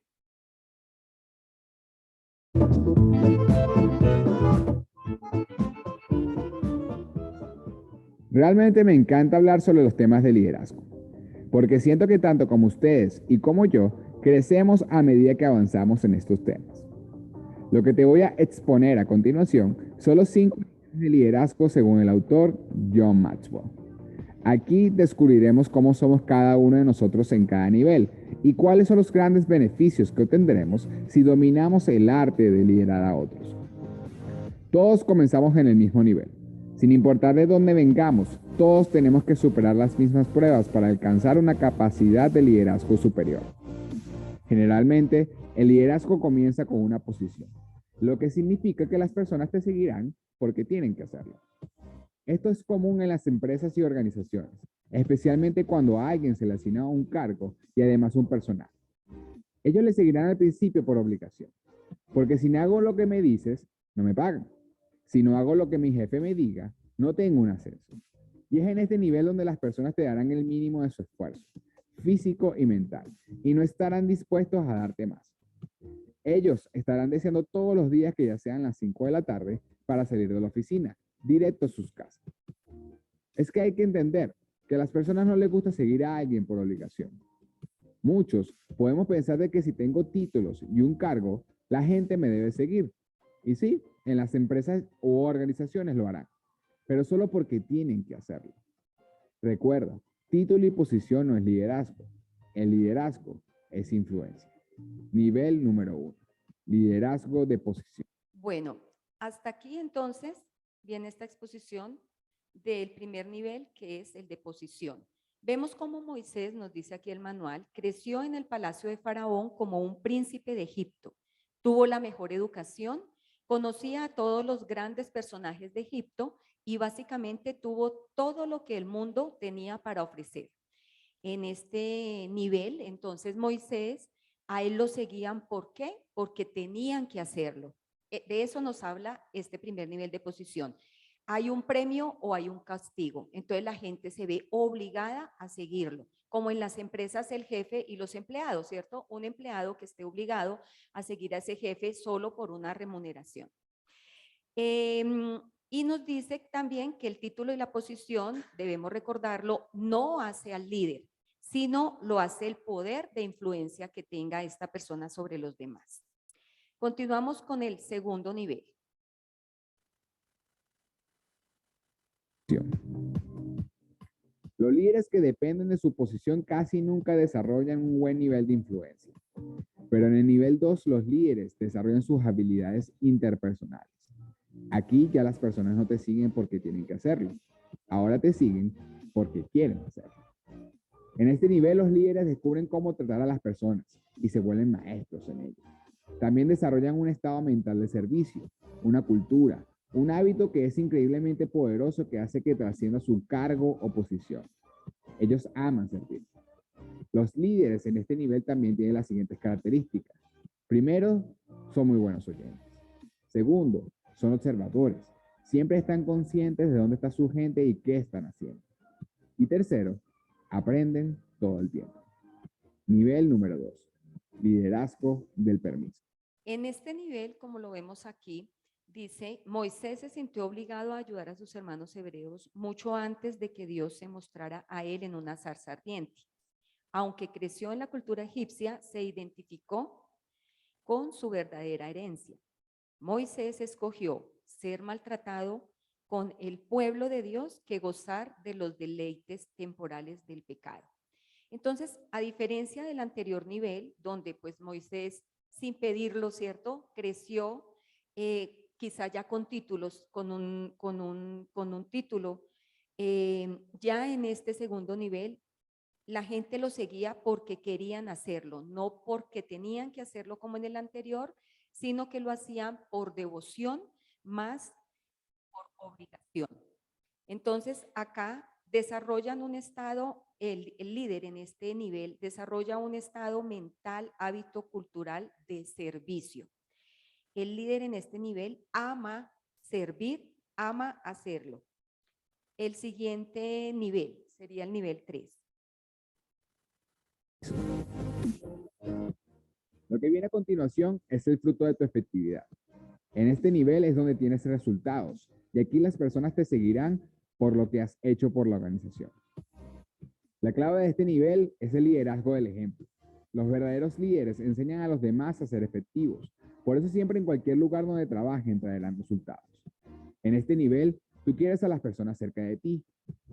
Realmente me encanta hablar sobre los temas de liderazgo, porque siento que tanto como ustedes y como yo, crecemos a medida que avanzamos en estos temas. Lo que te voy a exponer a continuación son los 5 niveles de liderazgo según el autor John Maxwell. Aquí descubriremos cómo somos cada uno de nosotros en cada nivel y cuáles son los grandes beneficios que obtendremos si dominamos el arte de liderar a otros. Todos comenzamos en el mismo nivel. Sin importar de dónde vengamos, todos tenemos que superar las mismas pruebas para alcanzar una capacidad de liderazgo superior. Generalmente, el liderazgo comienza con una posición, lo que significa que las personas te seguirán porque tienen que hacerlo. Esto es común en las empresas y organizaciones, especialmente cuando a alguien se le asigna un cargo y además un personal. Ellos le seguirán al principio por obligación, porque si no hago lo que me dices, no me pagan. Si no hago lo que mi jefe me diga, no tengo un ascenso. Y es en este nivel donde las personas te darán el mínimo de su esfuerzo, físico y mental, y no estarán dispuestos a darte más. Ellos estarán deseando todos los días que ya sean las 5 de la tarde para salir de la oficina, directo a sus casas. Es que hay que entender que a las personas no les gusta seguir a alguien por obligación. Muchos podemos pensar de que si tengo títulos y un cargo, la gente me debe seguir. Y sí, en las empresas o organizaciones lo harán, pero solo porque tienen que hacerlo. Recuerda, título y posición no es liderazgo. El liderazgo es influencia. Nivel número 1, liderazgo de posición. Bueno, hasta aquí entonces viene esta exposición del primer nivel, que es el de posición. Vemos cómo Moisés, nos dice aquí el manual, creció en el palacio de Faraón como un príncipe de Egipto. Tuvo la mejor educación, conocía a todos los grandes personajes de Egipto y básicamente tuvo todo lo que el mundo tenía para ofrecer. En este nivel, entonces Moisés, a él lo seguían, ¿por qué? Porque tenían que hacerlo. De eso nos habla este primer nivel de posición. Hay un premio o hay un castigo. Entonces la gente se ve obligada a seguirlo, como en las empresas el jefe y los empleados, ¿cierto? Un empleado que esté obligado a seguir a ese jefe solo por una remuneración. Y nos dice también que el título y la posición, debemos recordarlo, no hace al líder, sino lo hace el poder de influencia que tenga esta persona sobre los demás. Continuamos con el segundo nivel. Los líderes que dependen de su posición casi nunca desarrollan un buen nivel de influencia. Pero en el nivel 2, los líderes desarrollan sus habilidades interpersonales. Aquí ya las personas no te siguen porque tienen que hacerlo. Ahora te siguen porque quieren hacerlo. En este nivel, los líderes descubren cómo tratar a las personas y se vuelven maestros en ello. También desarrollan un estado mental de servicio, una cultura, un hábito que es increíblemente poderoso que hace que trascienda su cargo o posición. Ellos aman servir. Los líderes en este nivel también tienen las siguientes características. Primero, son muy buenos oyentes. Segundo, son observadores. Siempre están conscientes de dónde está su gente y qué están haciendo. Y tercero, aprenden todo el tiempo. Nivel número 2, liderazgo del permiso. En este nivel, como lo vemos aquí, dice, Moisés se sintió obligado a ayudar a sus hermanos hebreos mucho antes de que Dios se mostrara a él en una zarza ardiente. Aunque creció en la cultura egipcia, se identificó con su verdadera herencia. Moisés escogió ser maltratado con el pueblo de Dios que gozar de los deleites temporales del pecado. Entonces, a diferencia del anterior nivel, donde pues Moisés, sin pedirlo, ¿cierto?, creció quizá ya con títulos, con un título, ya en este segundo nivel, la gente lo seguía porque querían hacerlo, no porque tenían que hacerlo como en el anterior, sino que lo hacían por devoción más por obligación. Entonces, acá desarrollan un estado, el líder en este nivel desarrolla un estado mental, hábito cultural de servicio. El líder en este nivel ama servir, ama hacerlo. El siguiente nivel sería el nivel 3. Lo que viene a continuación es el fruto de tu efectividad. En este nivel es donde tienes resultados y aquí las personas te seguirán por lo que has hecho por la organización. La clave de este nivel es el liderazgo del ejemplo. Los verdaderos líderes enseñan a los demás a ser efectivos. Por eso siempre en cualquier lugar donde trabajen traerán resultados. En este nivel, tú quieres a las personas cerca de ti.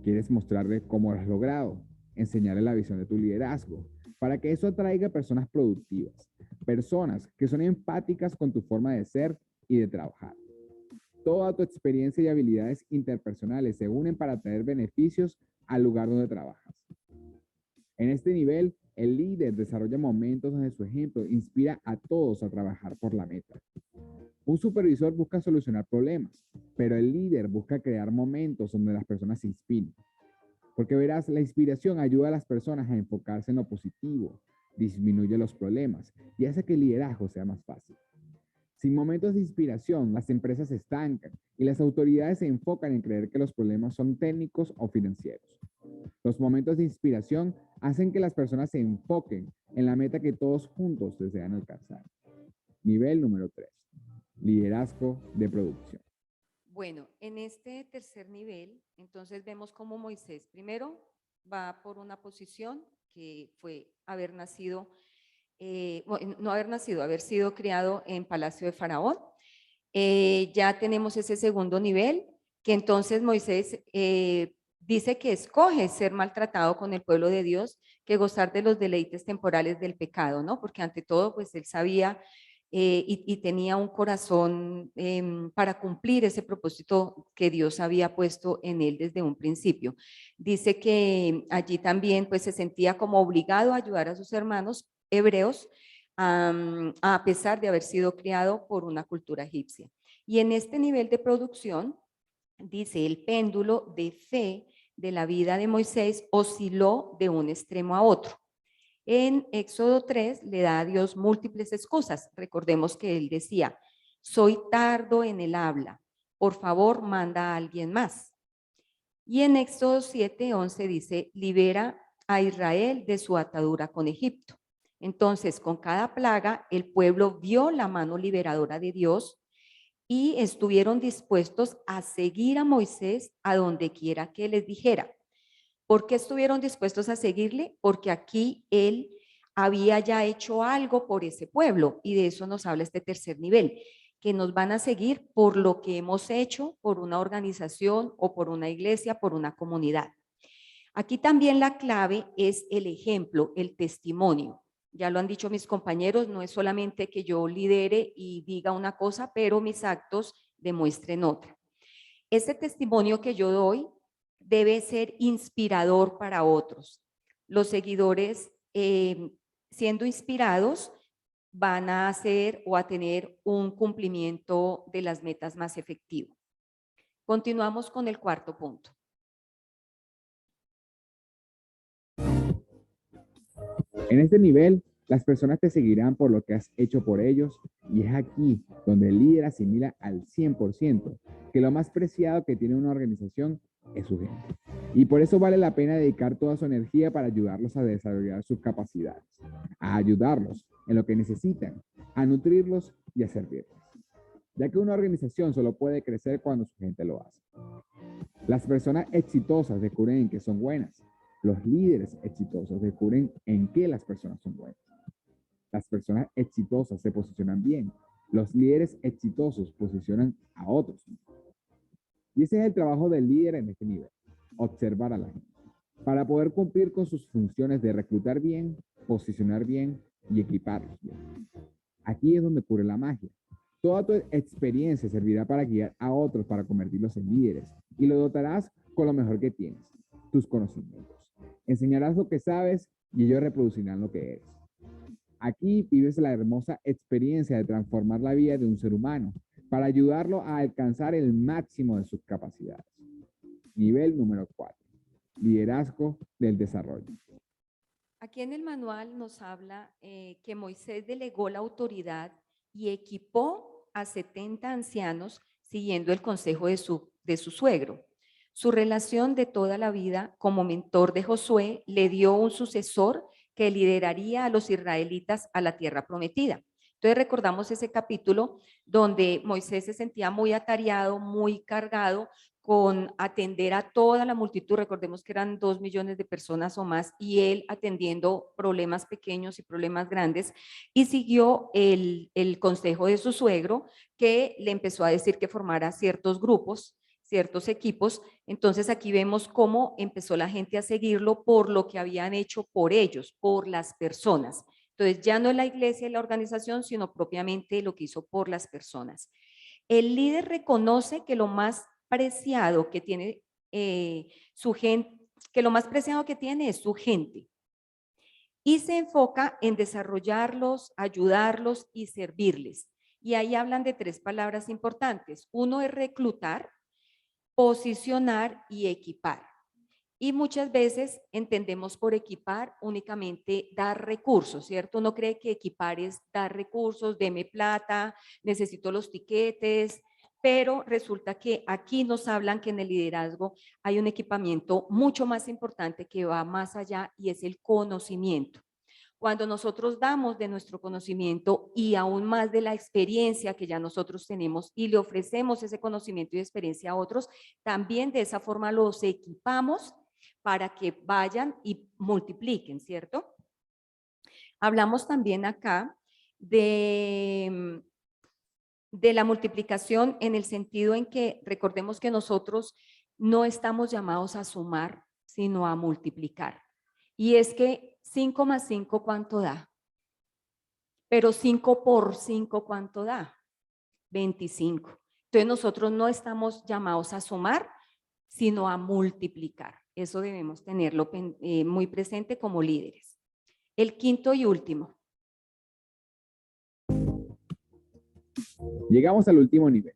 Quieres mostrarles cómo lo has logrado, enseñarles la visión de tu liderazgo, para que eso atraiga personas productivas, personas que son empáticas con tu forma de ser y de trabajar. Toda tu experiencia y habilidades interpersonales se unen para traer beneficios al lugar donde trabajas. En este nivel, el líder desarrolla momentos donde su ejemplo inspira a todos a trabajar por la meta. Un supervisor busca solucionar problemas, pero el líder busca crear momentos donde las personas se inspiren. Porque verás, la inspiración ayuda a las personas a enfocarse en lo positivo, disminuye los problemas y hace que el liderazgo sea más fácil. Sin momentos de inspiración, las empresas se estancan y las autoridades se enfocan en creer que los problemas son técnicos o financieros. Los momentos de inspiración hacen que las personas se enfoquen en la meta que todos juntos desean alcanzar. Nivel número 3. Liderazgo de producción. Bueno, en este tercer nivel, entonces vemos cómo Moisés primero va por una posición que fue haber nacido, no haber nacido, haber sido criado en Palacio de Faraón. Ya tenemos ese segundo nivel, que entonces Moisés dice que escoge ser maltratado con el pueblo de Dios que gozar de los deleites temporales del pecado, ¿no? Porque ante todo, pues él sabía y tenía un corazón para cumplir ese propósito que Dios había puesto en él desde un principio. Dice que allí también pues se sentía como obligado a ayudar a sus hermanos hebreos a pesar de haber sido criado por una cultura egipcia. Y en este nivel de producción, dice, el péndulo de fe de la vida de Moisés osciló de un extremo a otro. En Éxodo 3 le da a Dios múltiples excusas. Recordemos que él decía, soy tardo en el habla, por favor manda a alguien más. Y en Éxodo 7:11 dice, libera a Israel de su atadura con Egipto. Entonces, con cada plaga, el pueblo vio la mano liberadora de Dios y estuvieron dispuestos a seguir a Moisés a donde quiera que les dijera. ¿Por qué estuvieron dispuestos a seguirle? Porque aquí él había ya hecho algo por ese pueblo, y de eso nos habla este tercer nivel, que nos van a seguir por lo que hemos hecho, por una organización o por una iglesia, por una comunidad. Aquí también la clave es el ejemplo, el testimonio. Ya lo han dicho mis compañeros, no es solamente que yo lidere y diga una cosa, pero mis actos demuestren otra. Este testimonio que yo doy debe ser inspirador para otros. Los seguidores, siendo inspirados, van a hacer o a tener un cumplimiento de las metas más efectivo. Continuamos con el cuarto punto. En este nivel, las personas te seguirán por lo que has hecho por ellos, y es aquí donde el líder asimila al 100% que lo más preciado que tiene una organización es su gente. Y por eso vale la pena dedicar toda su energía para ayudarlos a desarrollar sus capacidades, a ayudarlos en lo que necesitan, a nutrirlos y a servirles. Ya que una organización solo puede crecer cuando su gente lo hace. Las personas exitosas descubren en qué son buenas. Los líderes exitosos descubren en qué las personas son buenas. Las personas exitosas se posicionan bien. Los líderes exitosos posicionan a otros. Y ese es el trabajo del líder en este nivel, observar a la gente, para poder cumplir con sus funciones de reclutar bien, posicionar bien y equiparlos bien. Aquí es donde ocurre la magia. Toda tu experiencia servirá para guiar a otros para convertirlos en líderes, y lo dotarás con lo mejor que tienes, tus conocimientos. Enseñarás lo que sabes y ellos reproducirán lo que eres. Aquí vives la hermosa experiencia de transformar la vida de un ser humano para ayudarlo a alcanzar el máximo de sus capacidades. Nivel número 4. Liderazgo del desarrollo. Aquí en el manual nos habla que Moisés delegó la autoridad y equipó a 70 ancianos siguiendo el consejo de su suegro. Su relación de toda la vida como mentor de Josué le dio un sucesor que lideraría a los israelitas a la tierra prometida. Entonces recordamos ese capítulo donde Moisés se sentía muy atareado, muy cargado con atender a toda la multitud. Recordemos que eran 2 millones de personas o más, y él atendiendo problemas pequeños y problemas grandes, y siguió el consejo de su suegro, que le empezó a decir que formara ciertos grupos, ciertos equipos. Entonces aquí vemos cómo empezó la gente a seguirlo por lo que habían hecho por ellos, por las personas. Entonces ya no es la iglesia y la organización, sino propiamente lo que hizo por las personas. El líder reconoce que lo más preciado que tiene su gente, que lo más preciado que tiene es su gente, y se enfoca en desarrollarlos, ayudarlos y servirles. Y ahí hablan de 3 palabras importantes. Uno es reclutar, posicionar y equipar. Y muchas veces entendemos por equipar únicamente dar recursos, ¿cierto? Uno cree que equipar es dar recursos, deme plata, necesito los tiquetes, pero resulta que aquí nos hablan que en el liderazgo hay un equipamiento mucho más importante que va más allá, y es el conocimiento. Cuando nosotros damos de nuestro conocimiento y aún más de la experiencia que ya nosotros tenemos, y le ofrecemos ese conocimiento y experiencia a otros, también de esa forma los equipamos para que vayan y multipliquen, ¿cierto? Hablamos también acá de la multiplicación, en el sentido en que recordemos que nosotros no estamos llamados a sumar, sino a multiplicar. Y es que 5 más 5, ¿cuánto da? Pero 5 por 5, ¿cuánto da? 25. Entonces nosotros no estamos llamados a sumar, sino a multiplicar. Eso debemos tenerlo muy presente como líderes. El quinto y último. Llegamos al último nivel,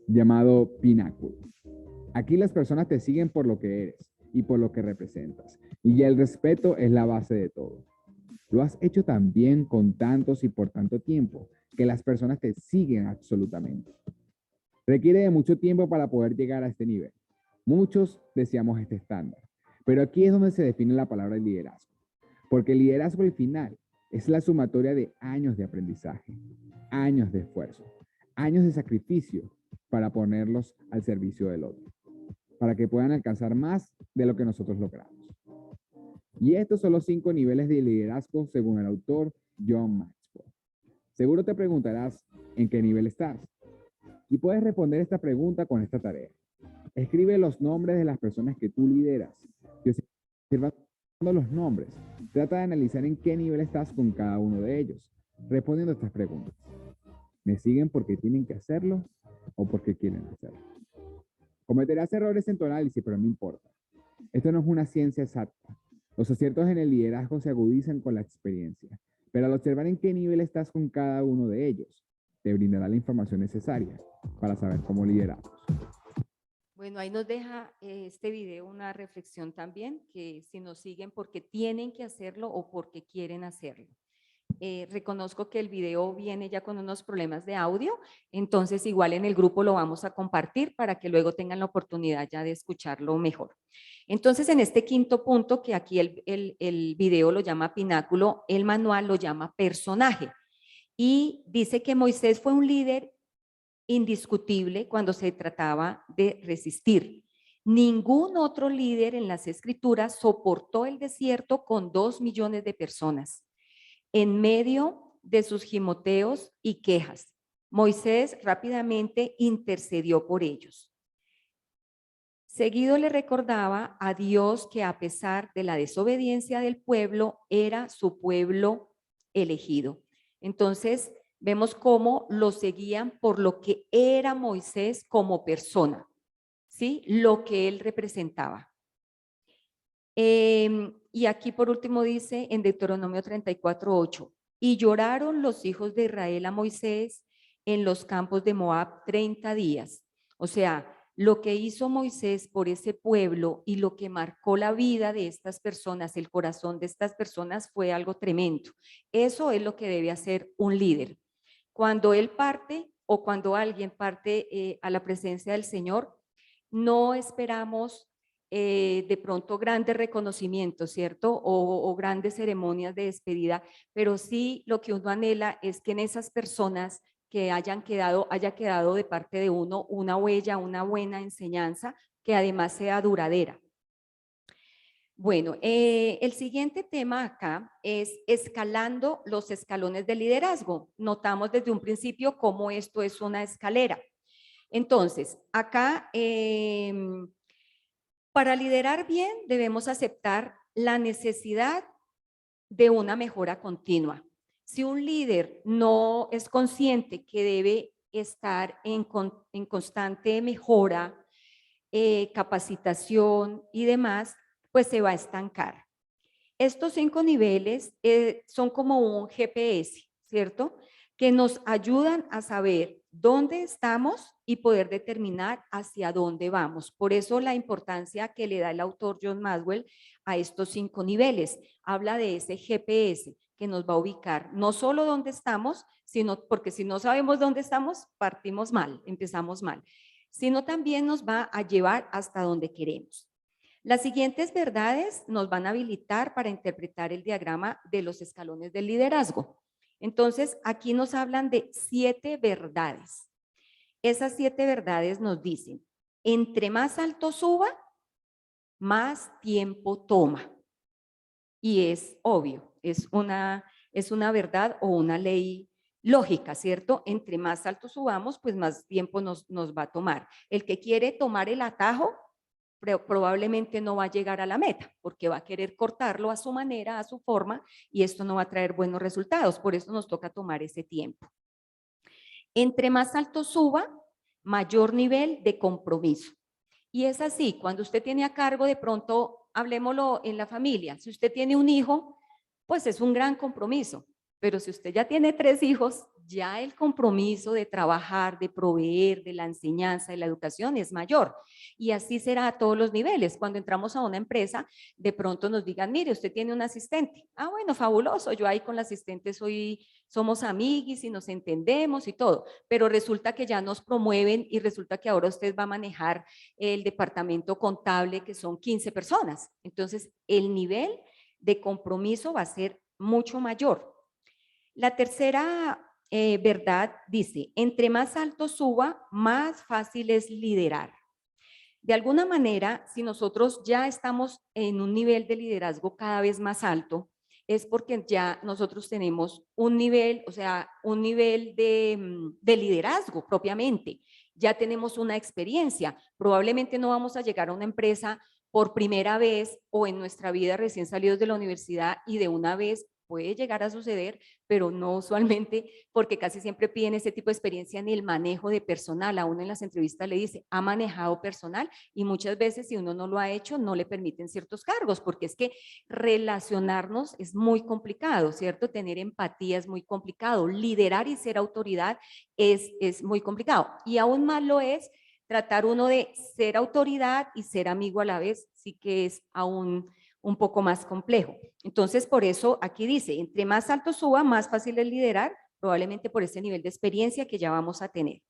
llamado pináculo. Aquí las personas te siguen por lo que eres y por lo que representas. Y el respeto es la base de todo. Lo has hecho tan bien con tantos y por tanto tiempo que las personas te siguen absolutamente. Requiere de mucho tiempo para poder llegar a este nivel. Muchos deseamos este estándar, pero aquí es donde se define la palabra liderazgo. Porque el liderazgo al final es la sumatoria de años de aprendizaje, años de esfuerzo, años de sacrificio para ponerlos al servicio del otro, para que puedan alcanzar más de lo que nosotros logramos. Y estos son los 5 niveles de liderazgo según el autor John Maxwell. Seguro te preguntarás en qué nivel estás. Y puedes responder esta pregunta con esta tarea. Escribe los nombres de las personas que tú lideras. Y observando los nombres, trata de analizar en qué nivel estás con cada uno de ellos, respondiendo a estas preguntas. ¿Me siguen porque tienen que hacerlo o porque quieren hacerlo? Cometerás errores en tu análisis, pero no importa. Esto no es una ciencia exacta. Los aciertos en el liderazgo se agudizan con la experiencia, pero al observar en qué nivel estás con cada uno de ellos, te brindará la información necesaria para saber cómo lideramos. Bueno, ahí nos deja este video una reflexión también, que si nos siguen porque tienen que hacerlo o porque quieren hacerlo. Reconozco que el video viene ya con unos problemas de audio, entonces igual en el grupo lo vamos a compartir para que luego tengan la oportunidad ya de escucharlo mejor. Entonces, en este quinto punto, que aquí el video lo llama pináculo, el manual lo llama personaje. Y dice que Moisés fue un líder indiscutible cuando se trataba de resistir. Ningún otro líder en las escrituras soportó el desierto con 2 millones de personas. En medio de sus gimoteos y quejas, Moisés rápidamente intercedió por ellos. Seguido le recordaba a Dios que a pesar de la desobediencia del pueblo, era su pueblo elegido. Entonces, vemos cómo lo seguían por lo que era Moisés como persona, ¿sí? Lo que él representaba. Y aquí por último dice en Deuteronomio 34:8, y lloraron los hijos de Israel a Moisés en los campos de Moab 30 días. O sea, lo que hizo Moisés por ese pueblo y lo que marcó la vida de estas personas, el corazón de estas personas, fue algo tremendo. Eso es lo que debe hacer un líder. Cuando él parte o cuando alguien parte a la presencia del Señor, no esperamos de pronto grandes reconocimientos, ¿cierto? O grandes ceremonias de despedida, pero sí lo que uno anhela es que en esas personas que haya quedado de parte de uno una huella, una buena enseñanza, que además sea duradera. Bueno, el siguiente tema acá es escalando los escalones de liderazgo. Notamos desde un principio cómo esto es una escalera. Entonces, acá para liderar bien debemos aceptar la necesidad de una mejora continua. Si un líder no es consciente que debe estar en constante mejora, capacitación y demás, pues se va a estancar. Estos 5 niveles son como un GPS, ¿cierto? Que nos ayudan a saber dónde estamos y poder determinar hacia dónde vamos. Por eso la importancia que le da el autor John Maxwell a estos 5 niveles. Habla de ese GPS que nos va a ubicar no solo dónde estamos, sino porque si no sabemos dónde estamos, partimos mal, empezamos mal, sino también nos va a llevar hasta donde queremos. Las siguientes verdades nos van a habilitar para interpretar el diagrama de los escalones del liderazgo. Entonces, aquí nos hablan de 7 verdades. Esas 7 verdades nos dicen, entre más alto suba, más tiempo toma. Y es obvio, es una verdad o una ley lógica, ¿cierto? Entre más alto subamos, pues más tiempo nos va a tomar. El que quiere tomar el atajo, probablemente no va a llegar a la meta, porque va a querer cortarlo a su manera, a su forma, y esto no va a traer buenos resultados. Por eso nos toca tomar ese tiempo. Entre más alto suba, mayor nivel de compromiso. Y es así, cuando usted tiene a cargo, de pronto, hablemoslo en la familia, si usted tiene un hijo, pues es un gran compromiso. Pero si usted ya tiene 3 hijos, ya el compromiso de trabajar, de proveer, de la enseñanza, de la educación es mayor. Y así será a todos los niveles. Cuando entramos a una empresa, de pronto nos digan, mire, usted tiene un asistente. Ah, bueno, fabuloso. Yo ahí con la asistente somos amiguis y nos entendemos y todo. Pero resulta que ya nos promueven y resulta que ahora usted va a manejar el departamento contable, que son 15 personas. Entonces, el nivel de compromiso va a ser mucho mayor. La tercera verdad dice, entre más alto suba, más fácil es liderar. De alguna manera, si nosotros ya estamos en un nivel de liderazgo cada vez más alto, es porque ya nosotros tenemos un nivel, o sea, un nivel de liderazgo propiamente. Ya tenemos una experiencia. Probablemente no vamos a llegar a una empresa por primera vez o en nuestra vida recién salidos de la universidad y de una vez puede llegar a suceder, pero no usualmente, porque casi siempre piden ese tipo de experiencia en el manejo de personal. A uno en las entrevistas le dice, ¿ha manejado personal? Y muchas veces si uno no lo ha hecho, no le permiten ciertos cargos, porque es que relacionarnos es muy complicado, ¿cierto? Tener empatía es muy complicado, liderar y ser autoridad es muy complicado. Y aún más lo es tratar uno de ser autoridad y ser amigo a la vez, sí que es aún un poco más complejo. Entonces, por eso aquí dice, entre más alto suba, más fácil es liderar, probablemente por ese nivel de experiencia que ya vamos a tener.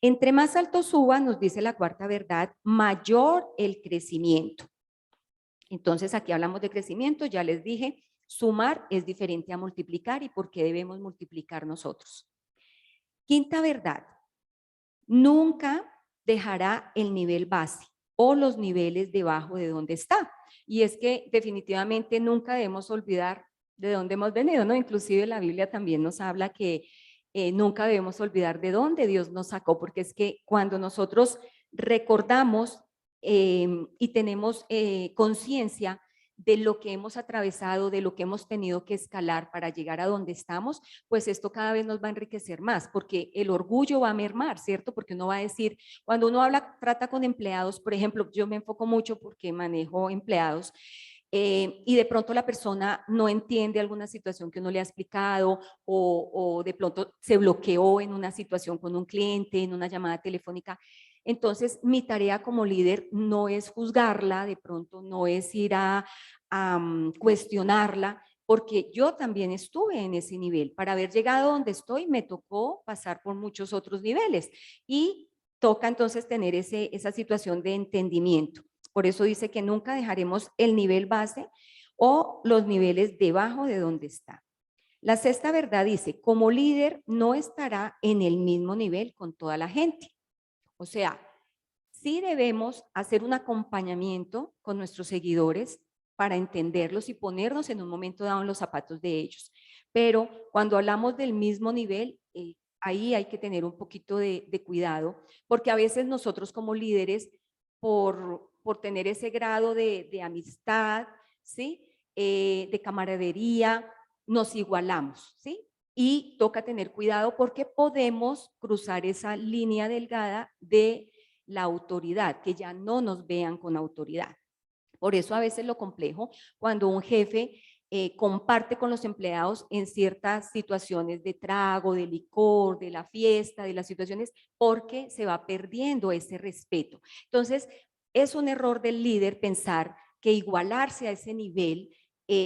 Entre más alto suba, nos dice la cuarta verdad, mayor el crecimiento. Entonces, aquí hablamos de crecimiento, ya les dije, sumar es diferente a multiplicar y por qué debemos multiplicar nosotros. Quinta verdad, nunca dejará el nivel base o los niveles debajo de donde está. Y es que definitivamente nunca debemos olvidar de dónde hemos venido, ¿no? Inclusive la Biblia también nos habla que nunca debemos olvidar de dónde Dios nos sacó, porque es que cuando nosotros recordamos y tenemos conciencia de lo que hemos atravesado, de lo que hemos tenido que escalar para llegar a donde estamos, pues esto cada vez nos va a enriquecer más, porque el orgullo va a mermar, ¿cierto? Porque uno va a decir, cuando uno habla, trata con empleados, por ejemplo, yo me enfoco mucho porque manejo empleados, y de pronto la persona no entiende alguna situación que uno le ha explicado o de pronto se bloqueó en una situación con un cliente, en una llamada telefónica. Entonces, mi tarea como líder no es juzgarla, de pronto no es ir a cuestionarla, porque yo también estuve en ese nivel. Para haber llegado donde estoy, me tocó pasar por muchos otros niveles y toca entonces tener esa situación de entendimiento. Por eso dice que nunca dejaremos el nivel base o los niveles debajo de donde está. La sexta verdad dice, como líder no estará en el mismo nivel con toda la gente. O sea, sí debemos hacer un acompañamiento con nuestros seguidores para entenderlos y ponernos en un momento dado en los zapatos de ellos. Pero cuando hablamos del mismo nivel, ahí hay que tener un poquito de cuidado, porque a veces nosotros como líderes, por tener ese grado de amistad, ¿sí? De camaradería, nos igualamos, ¿sí? Y toca tener cuidado porque podemos cruzar esa línea delgada de la autoridad, que ya no nos vean con autoridad. Por eso a veces lo complejo cuando un jefe comparte con los empleados en ciertas situaciones de trago, de licor, de la fiesta, de las situaciones, porque se va perdiendo ese respeto. Entonces, es un error del líder pensar que igualarse a ese nivel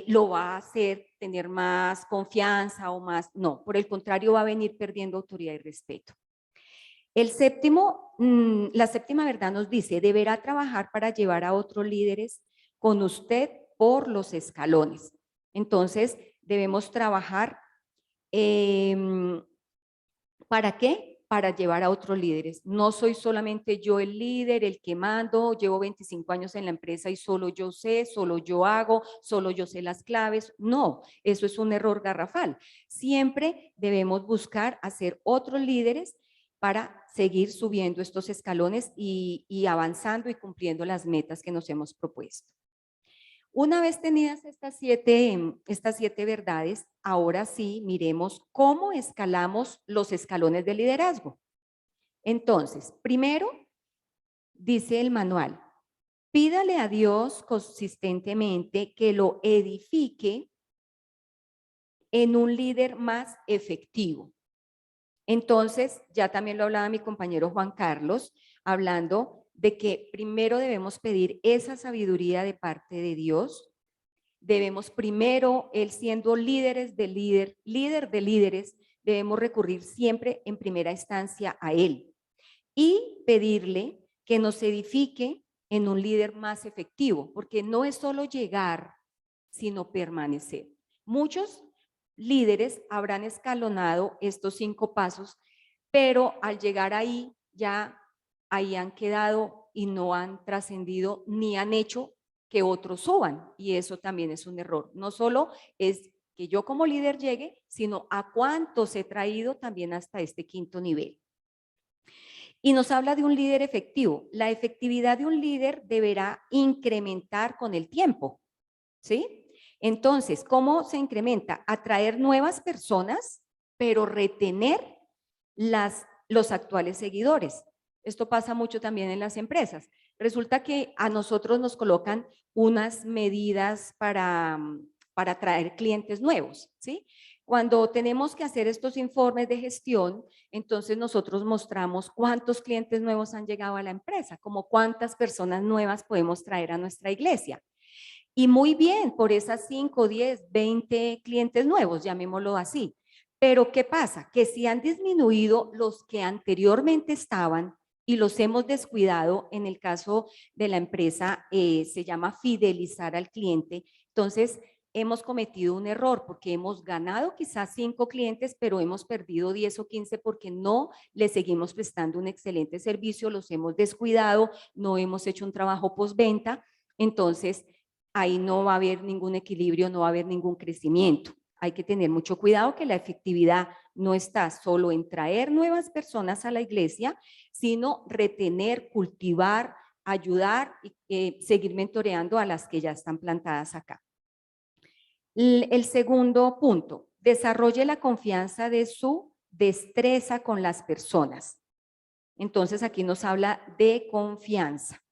lo va a hacer tener más confianza o más, no, por el contrario va a venir perdiendo autoridad y respeto. El séptimo, la séptima verdad nos dice, deberá trabajar para llevar a otros líderes con usted por los escalones. Entonces, debemos trabajar, ¿para qué? Para llevar a otros líderes. No soy solamente yo el líder, el que mando, llevo 25 años en la empresa y solo yo sé, solo yo hago, solo yo sé las claves. No, eso es un error garrafal. Siempre debemos buscar hacer otros líderes para seguir subiendo estos escalones y avanzando y cumpliendo las metas que nos hemos propuesto. Una vez tenidas estas siete verdades, ahora sí miremos cómo escalamos los escalones de liderazgo. Entonces, primero, dice el manual, pídale a Dios consistentemente que lo edifique en un líder más efectivo. Entonces, ya también lo hablaba mi compañero Juan Carlos, hablando de que primero debemos pedir esa sabiduría de parte de Dios. Debemos primero, él siendo líder de líderes, debemos recurrir siempre en primera instancia a él y pedirle que nos edifique en un líder más efectivo, porque no es solo llegar, sino permanecer. Muchos líderes habrán escalonado estos 5 pasos, pero al llegar ahí ya ahí han quedado y no han trascendido ni han hecho que otros suban, y eso también es un error. No solo es que yo como líder llegue, sino a cuántos he traído también hasta este 5.º nivel. Y nos habla de un líder efectivo. La efectividad de un líder deberá incrementar con el tiempo, ¿sí? Entonces, ¿cómo se incrementa? Atraer nuevas personas, pero retener los actuales seguidores. Esto pasa mucho también en las empresas. Resulta que a nosotros nos colocan unas medidas para atraer clientes nuevos, ¿sí? Cuando tenemos que hacer estos informes de gestión, entonces nosotros mostramos cuántos clientes nuevos han llegado a la empresa, como cuántas personas nuevas podemos traer a nuestra iglesia. Y muy bien, por esas 5, 10, 20 clientes nuevos, llamémoslo así. Pero ¿qué pasa? Que si han disminuido los que anteriormente estaban y los hemos descuidado, en el caso de la empresa se llama fidelizar al cliente, entonces hemos cometido un error porque hemos ganado quizás 5 clientes, pero hemos perdido 10 o 15 porque no les seguimos prestando un excelente servicio, los hemos descuidado, no hemos hecho un trabajo postventa, entonces ahí no va a haber ningún equilibrio, no va a haber ningún crecimiento. Hay que tener mucho cuidado que la efectividad no está solo en traer nuevas personas a la iglesia, sino retener, cultivar, ayudar y seguir mentoreando a las que ya están plantadas acá. El segundo punto, desarrolle la confianza de su destreza con las personas. Entonces aquí nos habla de confianza.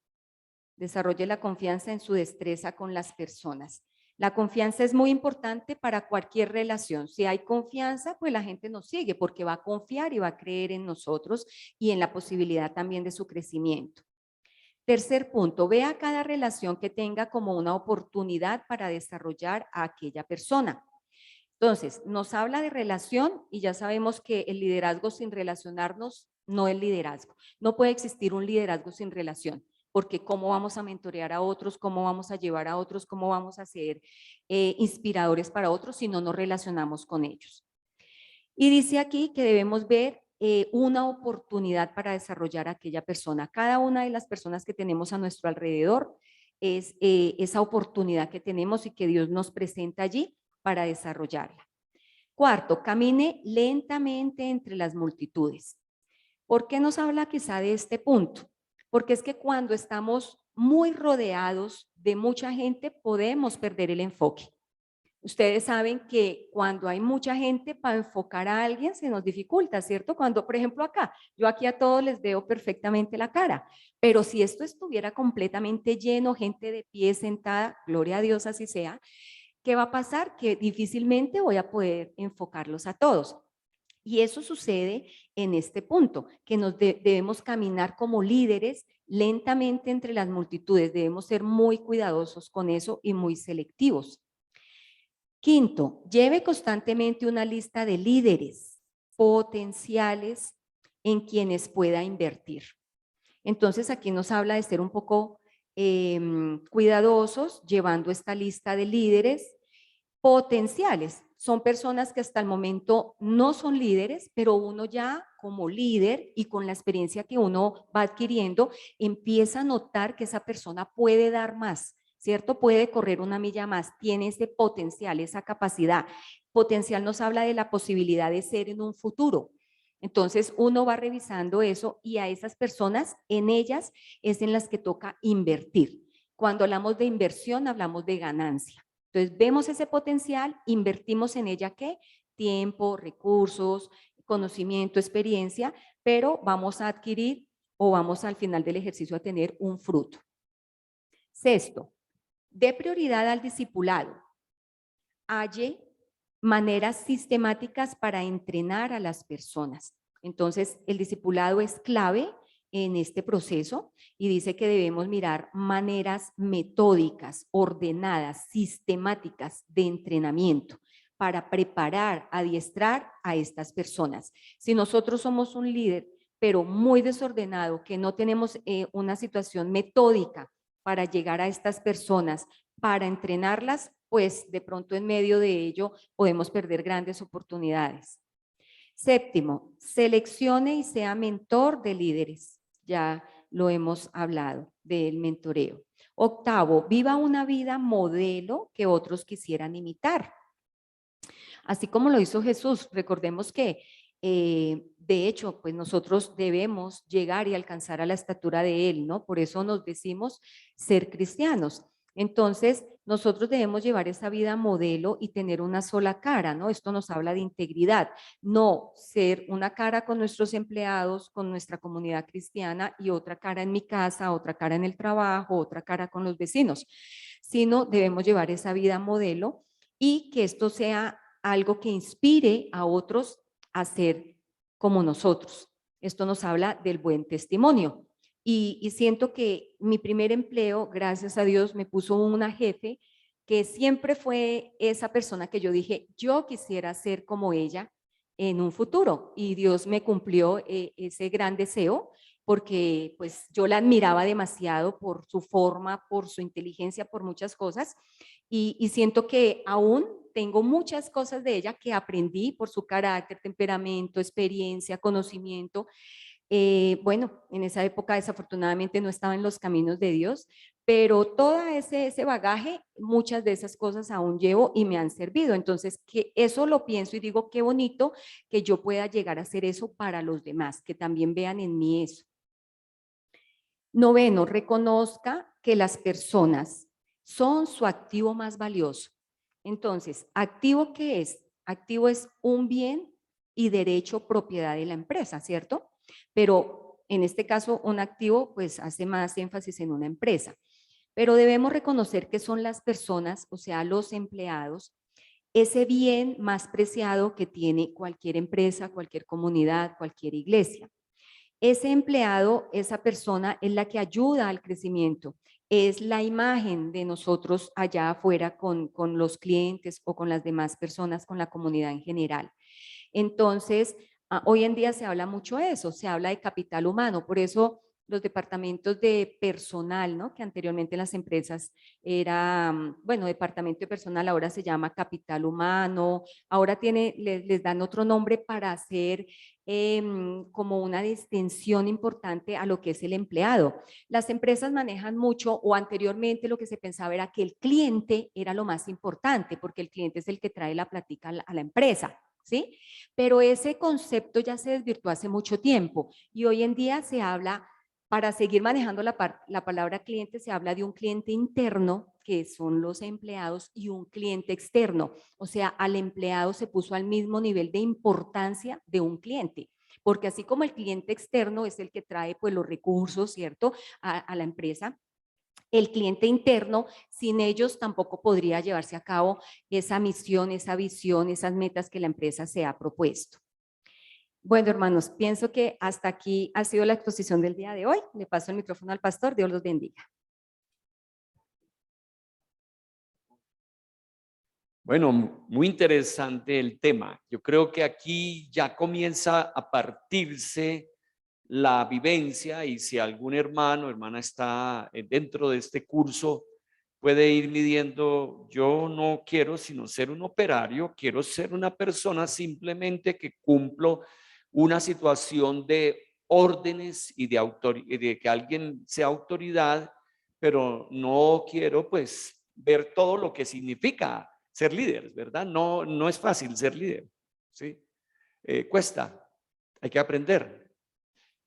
Desarrolle la confianza en su destreza con las personas. La confianza es muy importante para cualquier relación. Si hay confianza, pues la gente nos sigue porque va a confiar y va a creer en nosotros y en la posibilidad también de su crecimiento. Tercer punto, vea cada relación que tenga como una oportunidad para desarrollar a aquella persona. Entonces, nos habla de relación y ya sabemos que el liderazgo sin relacionarnos no es liderazgo. No puede existir un liderazgo sin relación, porque cómo vamos a mentorear a otros, cómo vamos a llevar a otros, cómo vamos a ser inspiradores para otros si no nos relacionamos con ellos. Y dice aquí que debemos ver una oportunidad para desarrollar a aquella persona. Cada una de las personas que tenemos a nuestro alrededor es esa oportunidad que tenemos y que Dios nos presenta allí para desarrollarla. Cuarto, camine lentamente entre las multitudes. ¿Por qué nos habla quizá de este punto? Porque es que cuando estamos muy rodeados de mucha gente podemos perder el enfoque. Ustedes saben que cuando hay mucha gente para enfocar a alguien se nos dificulta, ¿cierto? Cuando, por ejemplo, acá, yo aquí a todos les veo perfectamente la cara, pero si esto estuviera completamente lleno, gente de pie sentada, gloria a Dios así sea, ¿qué va a pasar? Que difícilmente voy a poder enfocarlos a todos. Y eso sucede en este punto, que debemos caminar como líderes lentamente entre las multitudes. Debemos ser muy cuidadosos con eso y muy selectivos. Quinto, lleve constantemente una lista de líderes potenciales en quienes pueda invertir. Entonces, aquí nos habla de ser un poco cuidadosos llevando esta lista de líderes potenciales. Son personas que hasta el momento no son líderes, pero uno ya como líder y con la experiencia que uno va adquiriendo, empieza a notar que esa persona puede dar más, ¿cierto? Puede correr una milla más, tiene ese potencial, esa capacidad. Potencial nos habla de la posibilidad de ser en un futuro. Entonces uno va revisando eso y a esas personas, en ellas es en las que toca invertir. Cuando hablamos de inversión, hablamos de ganancia. Entonces vemos ese potencial, invertimos en ella ¿qué? Tiempo, recursos, conocimiento, experiencia, pero vamos a adquirir o vamos al final del ejercicio a tener un fruto. Sexto, dé prioridad al discipulado. Halle maneras sistemáticas para entrenar a las personas. Entonces, el discipulado es clave en este proceso y dice que debemos mirar maneras metódicas, ordenadas, sistemáticas de entrenamiento para preparar, adiestrar a estas personas. Si nosotros somos un líder, pero muy desordenado, que no tenemos una situación metódica para llegar a estas personas, para entrenarlas, pues de pronto en medio de ello podemos perder grandes oportunidades. Séptimo, seleccione y sea mentor de líderes. Ya lo hemos hablado del mentoreo. Octavo, viva una vida modelo que otros quisieran imitar. Así como lo hizo Jesús, recordemos que de hecho, pues nosotros debemos llegar y alcanzar a la estatura de Él, ¿no? Por eso nos decimos ser cristianos. Entonces, nosotros debemos llevar esa vida modelo y tener una sola cara, ¿no? Esto nos habla de integridad, no ser una cara con nuestros empleados, con nuestra comunidad cristiana y otra cara en mi casa, otra cara en el trabajo, otra cara con los vecinos, sino debemos llevar esa vida modelo y que esto sea algo que inspire a otros a ser como nosotros. Esto nos habla del buen testimonio. Y siento que mi primer empleo, gracias a Dios, me puso una jefe que siempre fue esa persona que yo dije, yo quisiera ser como ella en un futuro. Y Dios me cumplió ese gran deseo porque pues yo la admiraba demasiado por su forma, por su inteligencia, por muchas cosas. Y siento que aún tengo muchas cosas de ella que aprendí por su carácter, temperamento, experiencia, conocimiento. Bueno, en esa época desafortunadamente no estaba en los caminos de Dios, pero todo ese bagaje, muchas de esas cosas aún llevo y me han servido. Entonces, que eso lo pienso y digo, qué bonito que yo pueda llegar a hacer eso para los demás, que también vean en mí eso. Noveno, reconozca que las personas son su activo más valioso. Entonces, ¿activo qué es? Activo es un bien y derecho propiedad de la empresa, ¿cierto? Pero en este caso, un activo pues hace más énfasis en una empresa. Pero debemos reconocer que son las personas, o sea, los empleados, ese bien más preciado que tiene cualquier empresa, cualquier comunidad, cualquier iglesia. Ese empleado, esa persona es la que ayuda al crecimiento, es la imagen de nosotros allá afuera con los clientes o con las demás personas, con la comunidad en general. Entonces, hoy en día se habla mucho de eso, se habla de capital humano, por eso los departamentos de personal, ¿no? Que anteriormente en las empresas era, bueno, departamento de personal, ahora se llama capital humano, ahora les dan otro nombre para hacer como una distinción importante a lo que es el empleado. Las empresas manejan mucho, o anteriormente lo que se pensaba era que el cliente era lo más importante, porque el cliente es el que trae la plática a la empresa, ¿sí? Pero ese concepto ya se desvirtuó hace mucho tiempo y hoy en día se habla, para seguir manejando la palabra cliente, se habla de un cliente interno, que son los empleados, y un cliente externo. O sea, al empleado se puso al mismo nivel de importancia de un cliente, porque así como el cliente externo es el que trae pues los recursos, ¿cierto?, a la empresa, el cliente interno, sin ellos tampoco podría llevarse a cabo esa misión, esa visión, esas metas que la empresa se ha propuesto. Bueno, hermanos, pienso que hasta aquí ha sido la exposición del día de hoy. Le paso el micrófono al pastor. Dios los bendiga. Bueno, muy interesante el tema. Yo creo que aquí ya comienza a partirse la vivencia, y si algún hermano o hermana está dentro de este curso, puede ir midiendo: yo no quiero sino ser un operario, quiero ser una persona simplemente que cumplo una situación de órdenes y de que alguien sea autoridad, pero no quiero pues ver todo lo que significa ser líder, ¿verdad? No, no es fácil ser líder, ¿sí? Cuesta, hay que aprender.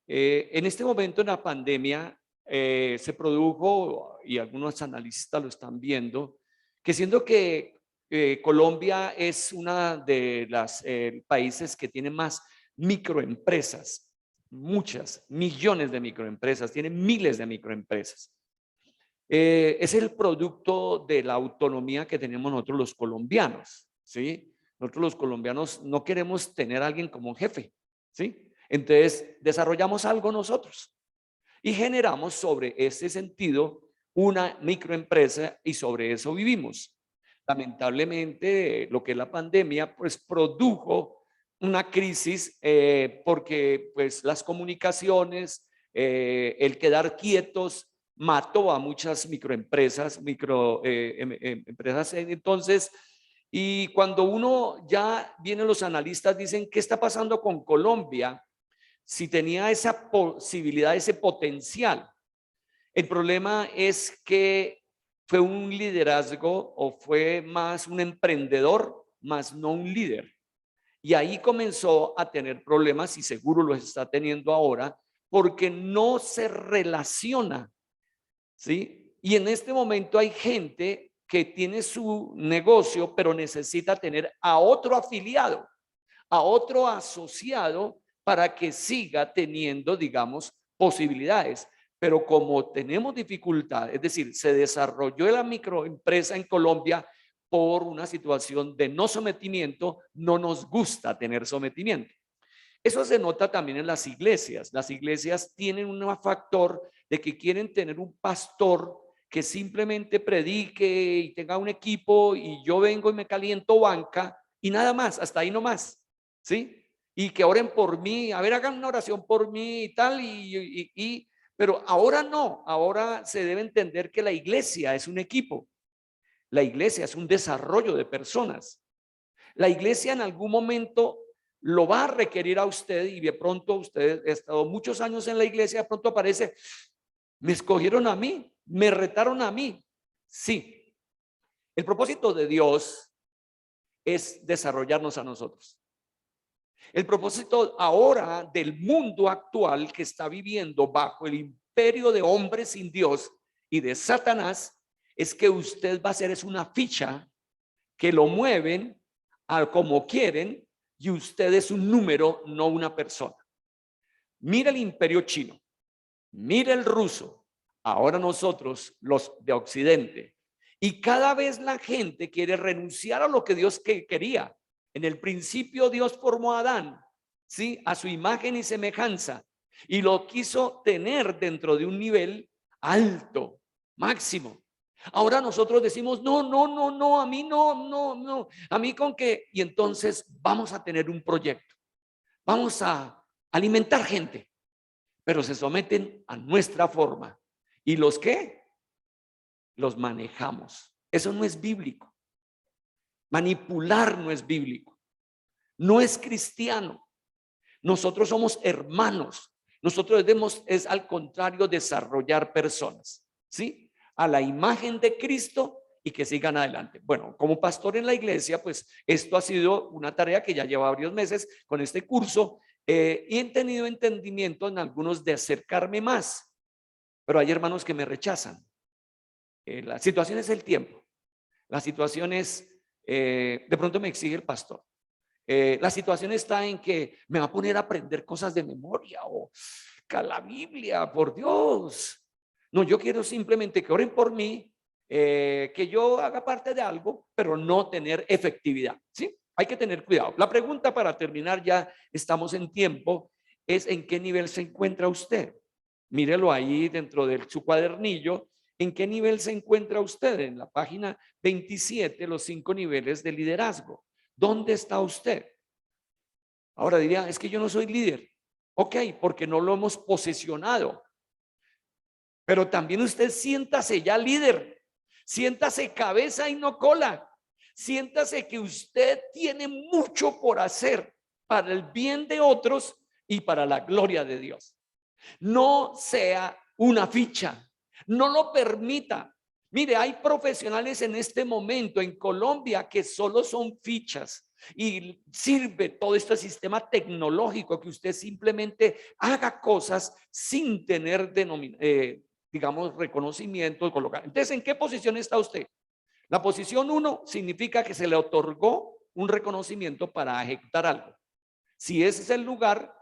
En este momento, en la pandemia, se produjo, y algunos analistas lo están viendo, que siendo que Colombia es una de las países que tiene más microempresas, muchas, millones de microempresas, tiene miles de microempresas. Es el producto de la autonomía que tenemos nosotros los colombianos, ¿sí? Nosotros los colombianos no queremos tener a alguien como jefe, ¿sí? Entonces desarrollamos algo nosotros y generamos sobre ese sentido una microempresa, y sobre eso vivimos. Lamentablemente, lo que es la pandemia pues produjo una crisis, porque pues las comunicaciones, el quedar quietos mató a muchas microempresas, empresas. Entonces, y cuando uno ya vienen los analistas, dicen, ¿qué está pasando con Colombia? Si tenía esa posibilidad, ese potencial. El problema es que fue un liderazgo o fue más un emprendedor, más no un líder. Y ahí comenzó a tener problemas y seguro los está teniendo ahora porque no se relaciona, ¿sí? Y en este momento hay gente que tiene su negocio, pero necesita tener a otro afiliado, a otro asociado para que siga teniendo, digamos, posibilidades. Pero como tenemos dificultad, es decir, se desarrolló la microempresa en Colombia por una situación de no sometimiento, no nos gusta tener sometimiento. Eso se nota también en las iglesias. Las iglesias tienen un factor de que quieren tener un pastor que simplemente predique y tenga un equipo y yo vengo y me caliento banca y nada más, hasta ahí nomás, ¿sí? Y que oren por mí, a ver, hagan una oración por mí y tal, pero ahora no, ahora se debe entender que la iglesia es un equipo, la iglesia es un desarrollo de personas. La iglesia en algún momento lo va a requerir a usted y de pronto usted ha estado muchos años en la iglesia, de pronto aparece, me escogieron a mí, me retaron a mí. Sí, el propósito de Dios es desarrollarnos a nosotros. El propósito ahora del mundo actual que está viviendo bajo el imperio de hombres sin Dios y de Satanás es que usted va a ser una ficha que lo mueven a como quieren y usted es un número, no una persona. Mira el imperio chino, mira el ruso, ahora nosotros los de Occidente. Y cada vez la gente quiere renunciar a lo que Dios quería. En el principio Dios formó a Adán, ¿sí? A su imagen y semejanza. Y lo quiso tener dentro de un nivel alto, máximo. Ahora nosotros decimos, no, a mí no, a mí con qué. Y entonces vamos a tener un proyecto. Vamos a alimentar gente, pero se someten a nuestra forma. ¿Y los qué? Los manejamos. Eso no es bíblico. Manipular no es bíblico. No es cristiano. Nosotros somos hermanos. Nosotros debemos, es al contrario, desarrollar personas, ¿sí? A la imagen de Cristo y que sigan adelante. Bueno, como pastor en la iglesia, pues esto ha sido una tarea que ya lleva varios meses con este curso y he tenido entendimiento en algunos de acercarme más, pero hay hermanos que me rechazan. La situación es el tiempo. La situación es, de pronto me exige el pastor. La situación está en que me va a poner a aprender cosas de memoria o la Biblia, por Dios. No, yo quiero simplemente que oren por mí, que yo haga parte de algo, pero no tener efectividad, ¿sí? Hay que tener cuidado. La pregunta para terminar, ya estamos en tiempo, es ¿en qué nivel se encuentra usted? Mírelo ahí dentro de su cuadernillo. ¿En qué nivel se encuentra usted? En la página 27, los 5 niveles de liderazgo. ¿Dónde está usted? Ahora diría, es que yo no soy líder. Ok, porque no lo hemos posesionado. Pero también usted siéntase ya líder. Siéntase cabeza y no cola. Siéntase que usted tiene mucho por hacer para el bien de otros y para la gloria de Dios. No sea una ficha. No lo permita. Mire, hay profesionales en este momento en Colombia que solo son fichas y sirve todo este sistema tecnológico que usted simplemente haga cosas sin tener digamos, reconocimiento. Entonces, ¿en qué posición está usted? La posición 1 significa que se le otorgó un reconocimiento para ejecutar algo. Si ese es el lugar,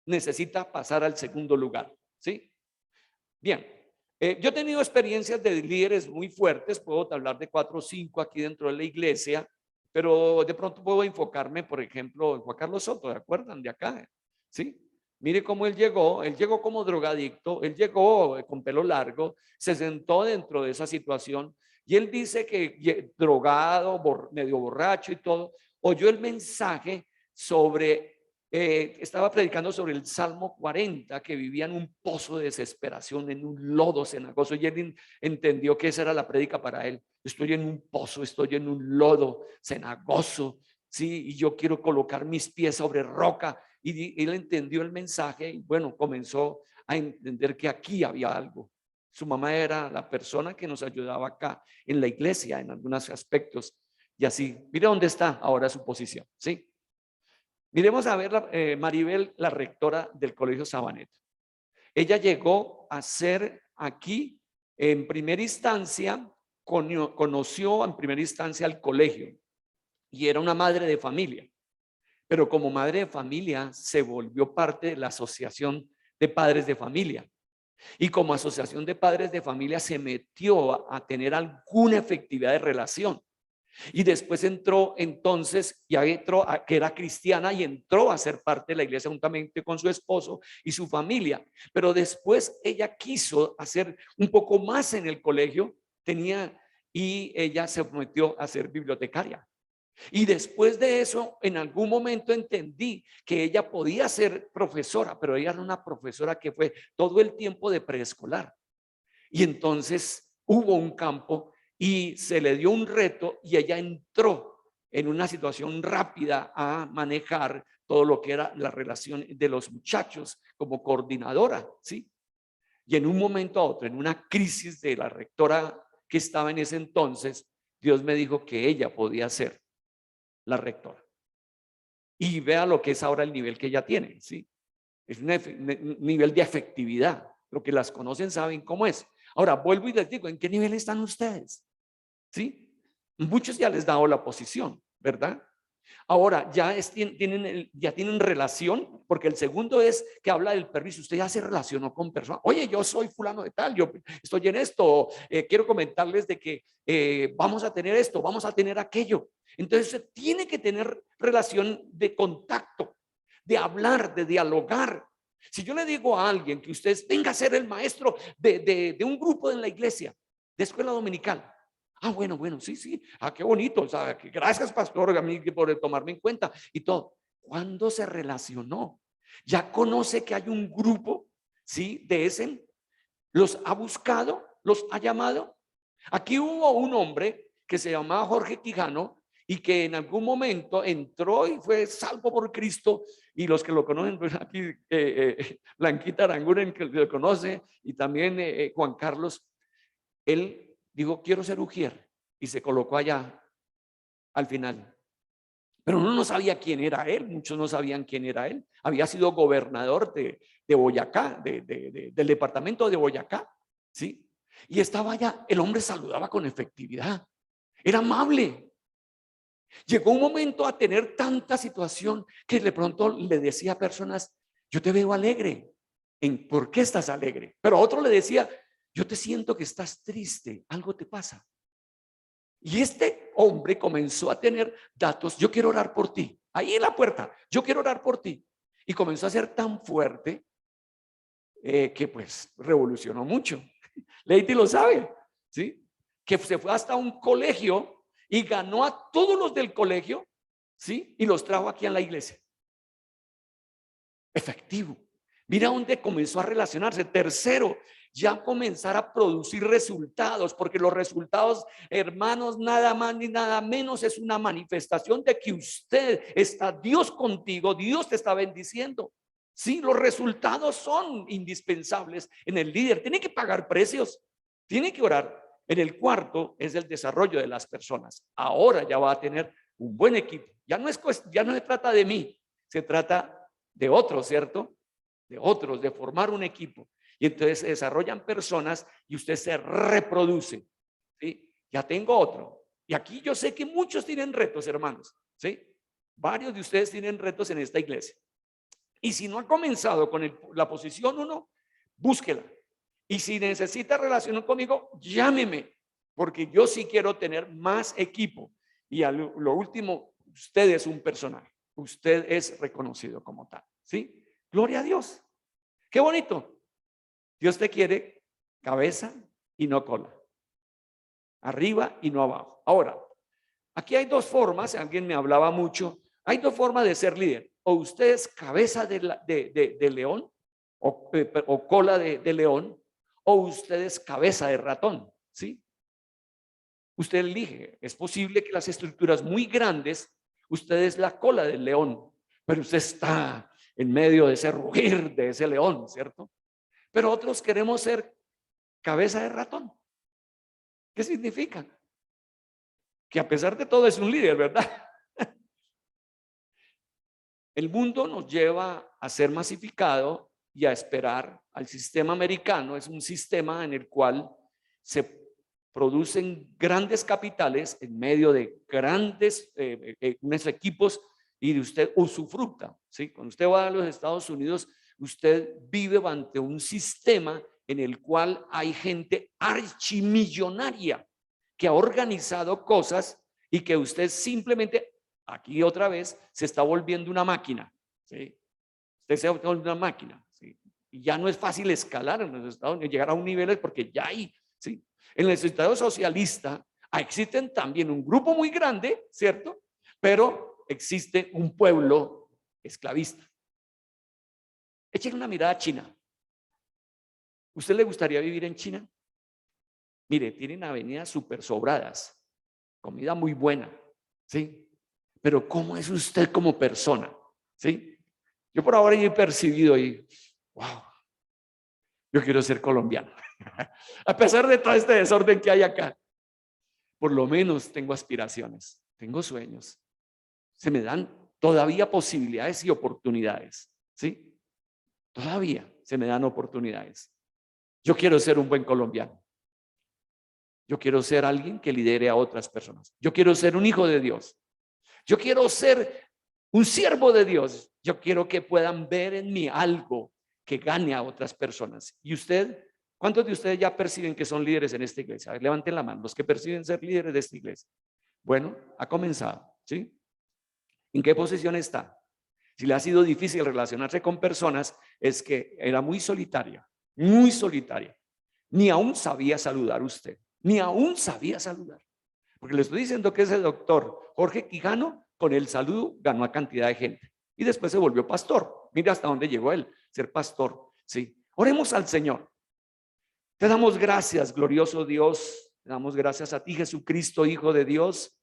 necesita pasar al segundo lugar, ¿sí? Bien, yo he tenido experiencias de líderes muy fuertes, puedo hablar de 4 o 5 aquí dentro de la iglesia, pero de pronto puedo enfocarme, por ejemplo, en Juan Carlos Soto, ¿de acuerdan? De acá, ¿sí? Mire cómo él llegó como drogadicto, él llegó con pelo largo, se sentó dentro de esa situación y él dice que drogado, medio borracho y todo, oyó el mensaje sobre estaba predicando sobre el Salmo 40, que vivía en un pozo de desesperación, en un lodo cenagoso, y él entendió que esa era la prédica para él. Estoy en un pozo, estoy en un lodo cenagoso, sí, y yo quiero colocar mis pies sobre roca. Y él entendió el mensaje y bueno, comenzó a entender que aquí había algo. Su mamá era la persona que nos ayudaba acá en la iglesia en algunos aspectos, y así. Mire dónde está ahora su posición, ¿sí? Miremos a ver Maribel, la rectora del Colegio Sabaneta. Ella llegó a ser aquí en primera instancia, conoció en primera instancia al colegio y era una madre de familia, pero como madre de familia se volvió parte de la asociación de padres de familia y como asociación de padres de familia se metió a tener alguna efectividad de relación. Y después entró entonces, ya entró que era cristiana y entró a ser parte de la iglesia juntamente con su esposo y su familia. Pero después ella quiso hacer un poco más en el colegio, y ella se metió a ser bibliotecaria. Y después de eso, en algún momento entendí que ella podía ser profesora, pero ella era una profesora que fue todo el tiempo de preescolar. Y entonces hubo un campo y se le dio un reto y ella entró en una situación rápida a manejar todo lo que era la relación de los muchachos como coordinadora, ¿sí? Y en un momento a otro, en una crisis de la rectora que estaba en ese entonces, Dios me dijo que ella podía ser la rectora. Y vea lo que es ahora el nivel que ella tiene, ¿sí? Es un nivel de efectividad. Lo que las conocen saben cómo es. Ahora, vuelvo y les digo, ¿en qué nivel están ustedes? ¿Sí? Muchos ya les he dado la posición, ¿verdad? Ahora, ya tienen relación, porque el segundo es que habla del permiso. Usted ya se relacionó con personas. Oye, yo soy fulano de tal, yo estoy en esto, quiero comentarles de que vamos a tener esto, vamos a tener aquello. Entonces, usted tiene que tener relación de contacto, de hablar, de dialogar. Si yo le digo a alguien que usted venga a ser el maestro de un grupo en la iglesia, de escuela dominical. Ah, bueno, sí. Ah, qué bonito. O sea, que gracias, pastor, a mí por tomarme en cuenta y todo. ¿Cuándo se relacionó? Ya conoce que hay un grupo, ¿sí? De ese. Los ha buscado, los ha llamado. Aquí hubo un hombre que se llamaba Jorge Quijano y que en algún momento entró y fue salvo por Cristo. Y los que lo conocen, pues aquí Blanquita Aranguren, que lo conoce, y también Juan Carlos, él dijo, quiero ser ujier, y se colocó allá al final. Pero uno no sabía quién era él, muchos no sabían quién era él. Había sido gobernador de Boyacá, del departamento de Boyacá, ¿sí? Y estaba allá, el hombre saludaba con efectividad, era amable. Llegó un momento a tener tanta situación que de pronto le decía a personas, yo te veo alegre, ¿por qué estás alegre? Pero a otro le decía, yo te siento que estás triste, algo te pasa. Y este hombre comenzó a tener datos, yo quiero orar por ti, ahí en la puerta, yo quiero orar por ti. Y comenzó a ser tan fuerte que pues revolucionó mucho. Leite lo sabe, ¿sí? Que se fue hasta un colegio y ganó a todos los del colegio, ¿sí? Y los trajo aquí a la iglesia. Efectivo. Mira dónde comenzó a relacionarse. Tercero, ya comenzar a producir resultados, porque los resultados, hermanos, nada más ni nada menos es una manifestación de que usted está, Dios contigo, Dios te está bendiciendo. Sí, los resultados son indispensables en el líder. Tiene que pagar precios, tiene que orar. En el cuarto es el desarrollo de las personas. Ahora ya va a tener un buen equipo. Ya no se trata de mí, se trata de otros, ¿cierto? De otros, de formar un equipo. Y entonces se desarrollan personas y usted se reproduce, ¿sí? Ya tengo otro. Y aquí yo sé que muchos tienen retos, hermanos, ¿sí? Varios de ustedes tienen retos en esta iglesia. Y si no ha comenzado con la posición 1, búsquela. Y si necesita relación conmigo, llámeme, porque yo sí quiero tener más equipo. Y lo último, usted es un personaje. Usted es reconocido como tal, ¿sí? Gloria a Dios. Qué bonito. Dios te quiere cabeza y no cola. Arriba y no abajo. Ahora, aquí hay dos formas. Alguien me hablaba mucho. Hay dos formas de ser líder. o usted es cabeza de león o cola de león, o usted es cabeza de ratón, ¿sí? Usted elige. Es posible que las estructuras muy grandes, usted es la cola del león, pero usted está en medio de ese rugir de ese león, ¿cierto? Pero otros queremos ser cabeza de ratón. ¿Qué significa? Que a pesar de todo es un líder, ¿verdad? El mundo nos lleva a ser masificado y a esperar al sistema americano. Es un sistema en el cual se producen grandes capitales en medio de grandes unos equipos y de usted usufructa, ¿sí? Cuando usted va a los Estados Unidos, usted vive ante un sistema en el cual hay gente archimillonaria que ha organizado cosas y que usted simplemente, aquí otra vez, se está volviendo una máquina, ¿sí? Usted se vuelve una máquina, ¿sí? Y ya no es fácil escalar en los Estados Unidos, llegar a un nivel porque ya hay, ¿sí? En el Estado socialista existen también un grupo muy grande, ¿cierto? Pero existe un pueblo esclavista. Echen una mirada a China. ¿Usted le gustaría vivir en China? Mire, tienen avenidas súper sobradas, comida muy buena, ¿sí? Pero ¿cómo es usted como persona? ¿Sí? Yo por ahora he percibido y, wow, yo quiero ser colombiano. A pesar de todo este desorden que hay acá, por lo menos tengo aspiraciones, tengo sueños. Se me dan todavía posibilidades y oportunidades, ¿sí? Todavía se me dan oportunidades. Yo quiero ser un buen colombiano. Yo quiero ser alguien que lidere a otras personas. Yo quiero ser un hijo de Dios. Yo quiero ser un siervo de Dios. Yo quiero que puedan ver en mí algo que gane a otras personas. ¿Y usted? ¿Cuántos de ustedes ya perciben que son líderes en esta iglesia? A ver, levanten la mano, los que perciben ser líderes de esta iglesia. Bueno, ha comenzado, ¿sí? ¿En qué posición está? Si le ha sido difícil relacionarse con personas, es que era muy solitaria, muy solitaria. Ni aún sabía saludar usted, ni aún sabía saludar. Porque le estoy diciendo que ese doctor Jorge Quijano, con el saludo ganó a cantidad de gente. Y después se volvió pastor. Mira hasta dónde llegó él, ser pastor. Sí. Oremos al Señor. Te damos gracias, glorioso Dios. Te damos gracias a ti, Jesucristo, Hijo de Dios.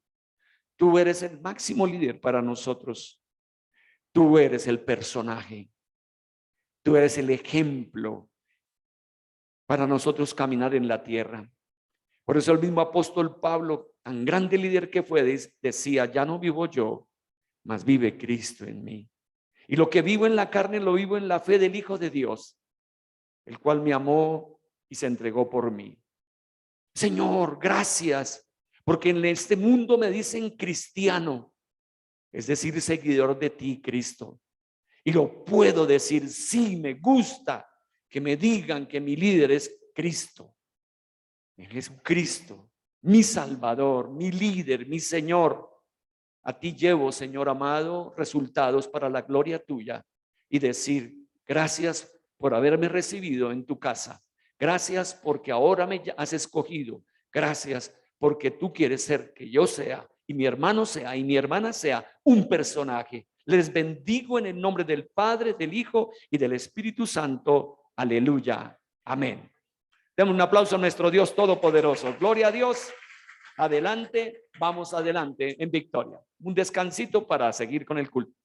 Tú eres el máximo líder para nosotros. Tú eres el personaje. Tú eres el ejemplo para nosotros caminar en la tierra. Por eso el mismo apóstol Pablo, tan grande líder que fue, decía, ya no vivo yo, mas vive Cristo en mí. Y lo que vivo en la carne lo vivo en la fe del Hijo de Dios, el cual me amó y se entregó por mí. Señor, gracias, porque en este mundo me dicen cristiano, es decir, seguidor de ti, Cristo. Y lo puedo decir, sí, me gusta que me digan que mi líder es Cristo. Jesucristo, mi Salvador, mi líder, mi Señor. A ti llevo, Señor amado, resultados para la gloria tuya y decir, gracias por haberme recibido en tu casa. Gracias porque ahora me has escogido. Gracias porque tú quieres ser que yo sea y mi hermano sea y mi hermana sea un personaje. Les bendigo en el nombre del Padre, del Hijo y del Espíritu Santo. Aleluya. Amén. Demos un aplauso a nuestro Dios Todopoderoso. Gloria a Dios. Adelante, vamos adelante en victoria. Un descansito para seguir con el culto.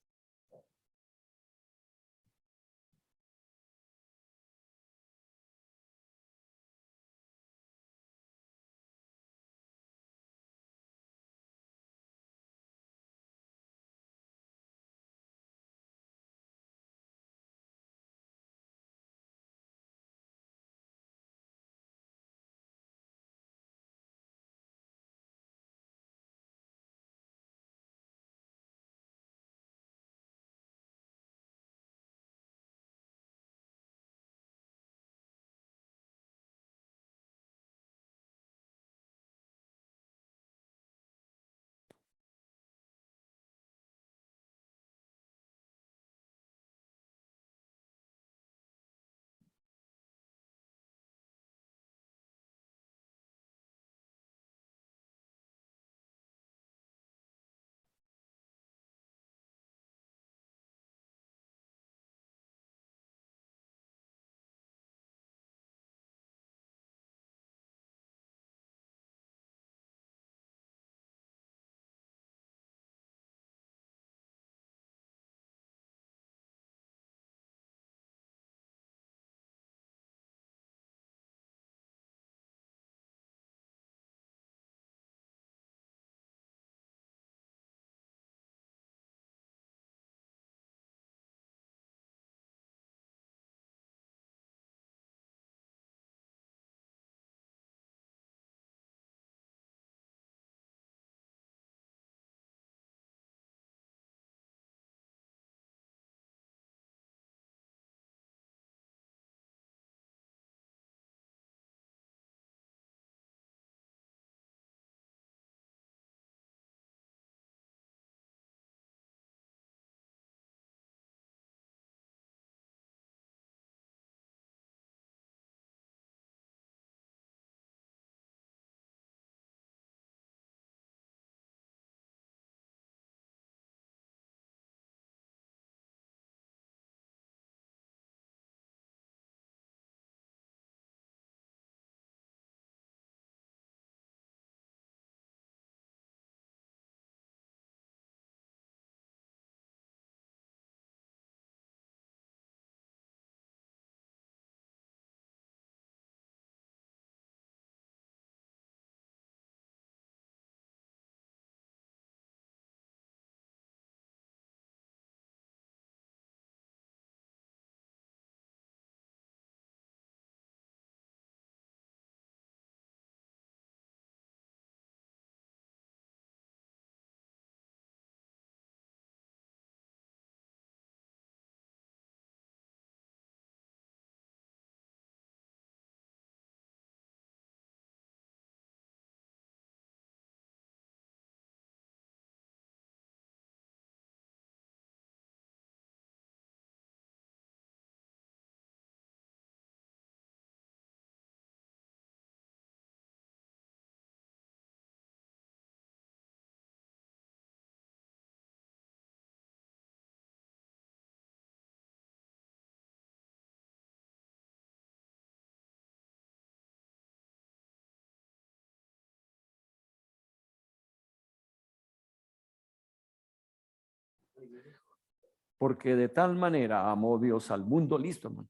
Porque de tal manera amó Dios al mundo. Listo, hermano.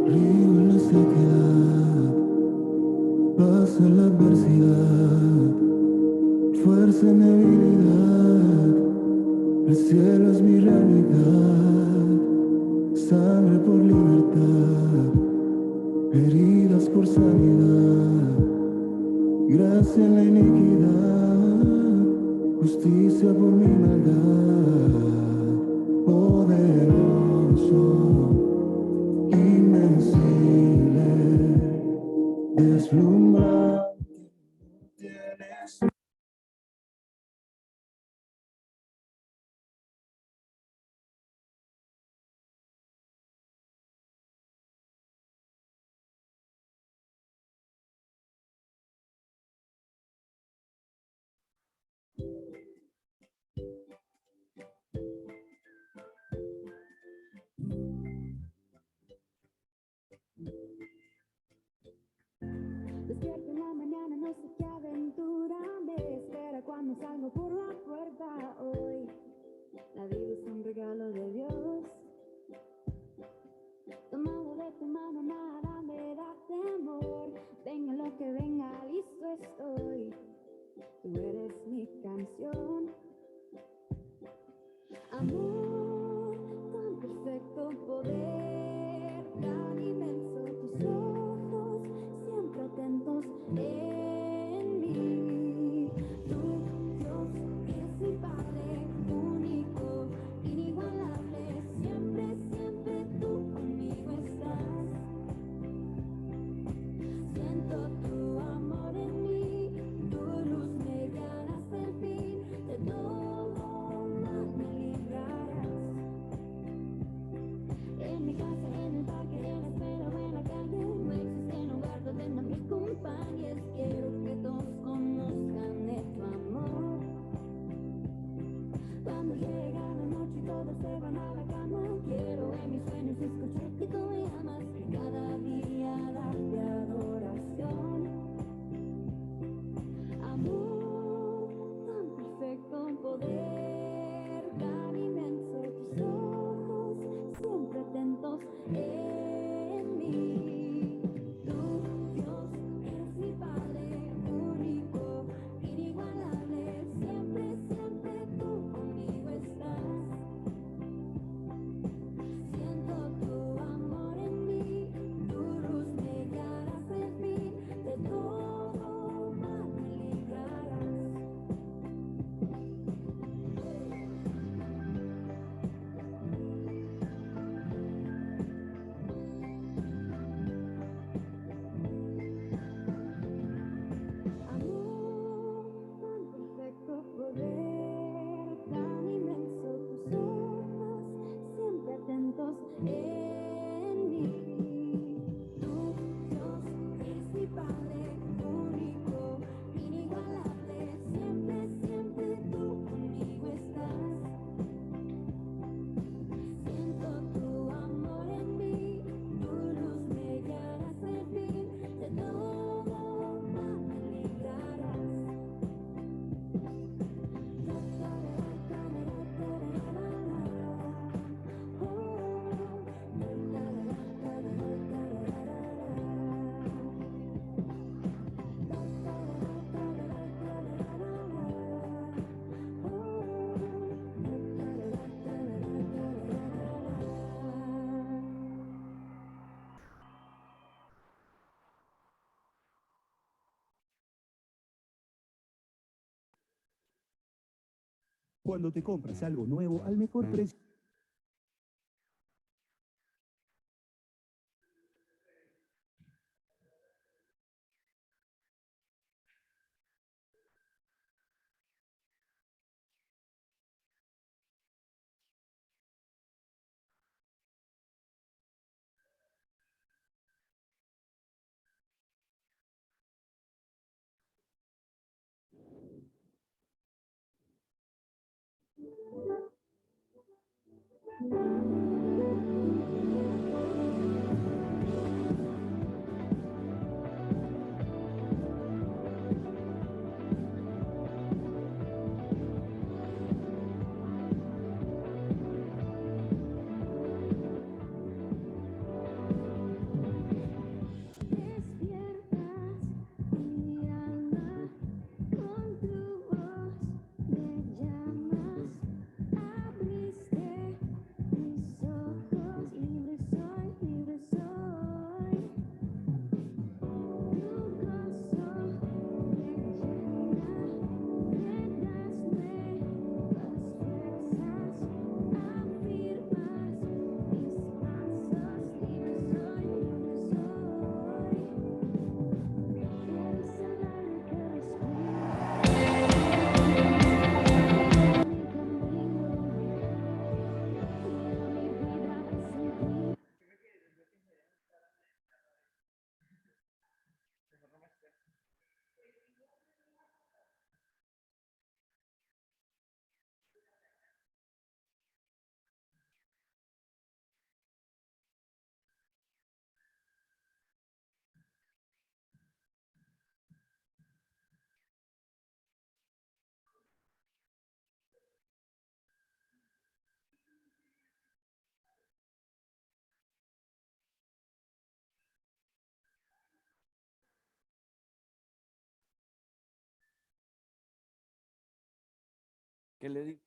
Río en la sequedad, paz en la adversidad, fuerza en debilidad, el cielo es mi realidad, sangre por libertad, heridas por sanidad, gracia en la iniquidad, justicia por mi maldad, poderoso, invencible, deslumbrante, tienes. Despierto en la mañana, no sé qué aventura me espera cuando salgo por la puerta hoy. La vida es un regalo de Dios. Tomado de tu mano, nada me da temor. Venga lo que venga, listo estoy. Tú eres mi canción. Amor, tan perfecto poder, tan inmenso tus ojos, siempre atentos en mí. Tu Dios es mi Padre, único, inigualable, siempre, siempre tú conmigo estás. Siento tu amor en mí, tu luz me guiará hasta el fin, de todo mal me librarás. En mi casa, en el parque, en la escuela o en la calle, no existe lugar donde no me acompañes. Quiero que todos conozcan de tu amor. Cuando llega la noche y todos se van a la cama, quiero en mis sueños escuchar que tú me amas y cada día darte adoración. Amor, tan perfecto poder, tan inmenso tus ojos, siempre atentos en mí. Tu Dios es mi Padre, único, inigualable, siempre, siempre tú conmigo estás. Siento tu amor en mí, tu luz me guiará hasta el fin, de todo mal me librarás. Amor, tan perfecto poder, tan inmenso tus ojos, siempre atentos en mí. Tu Dios es mi Padre, único, inigualable, siempre, siempre tú conmigo estás. Siento tu amor en mí, tu luz me guiará hasta el fin, Cuando te compras algo nuevo al mejor precio. Despiertas mi alma con tu voz, me llamas, abriste mis ojos, libre soy, libre soy. Tu gozo me llena, me das nuevas fuerzas, afirmas mis pasos, libre soy, libre soy. Eres el aire que respiro, mi camino, quiero mi vida sin ti. ¿Qué le digo?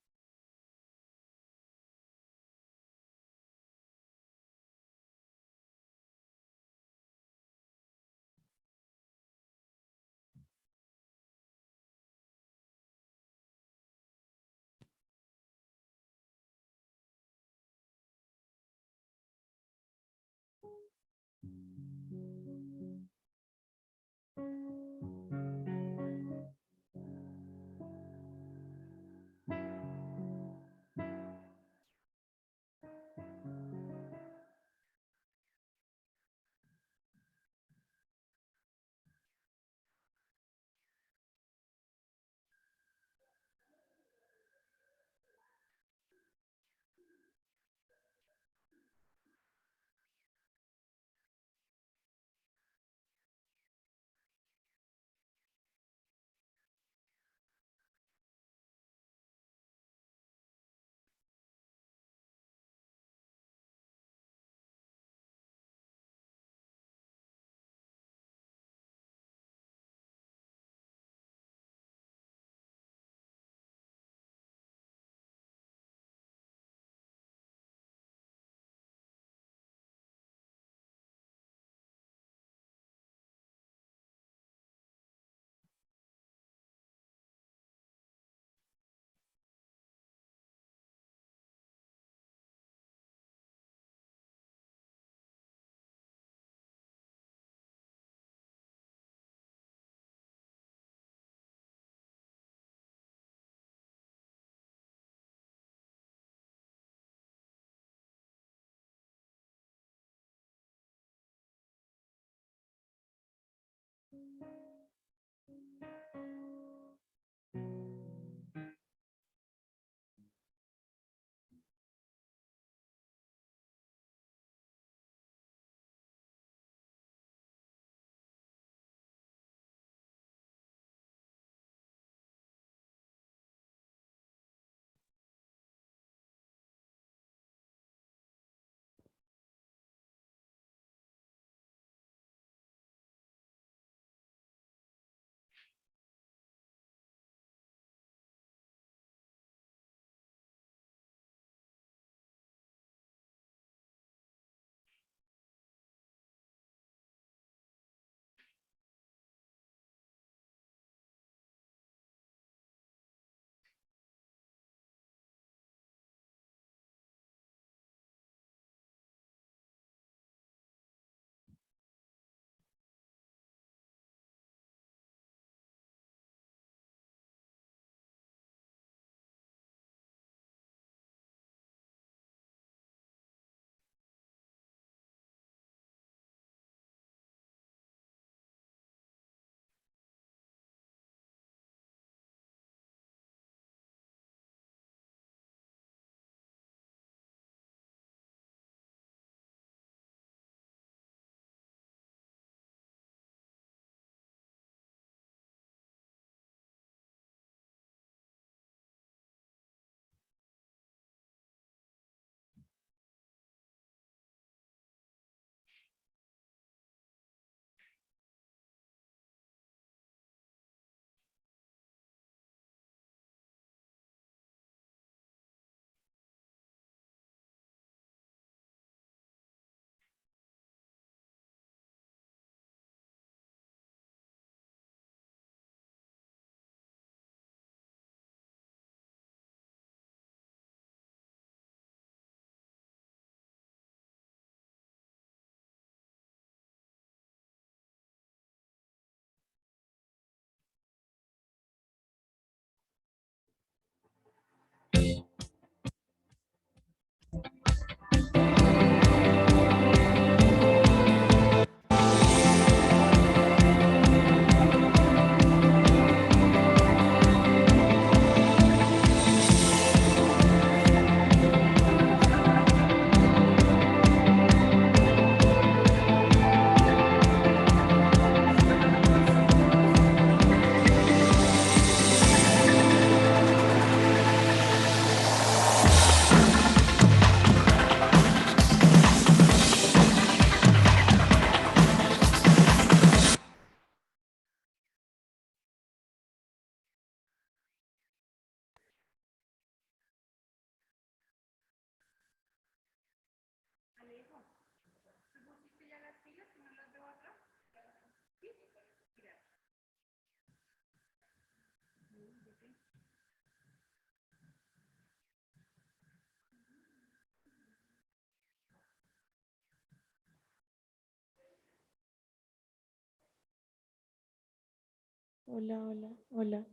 Hola, hola, hola.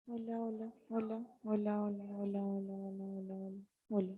Hola, hola, hola, hola, hola, hola, hola, hola, hola, hola, hola.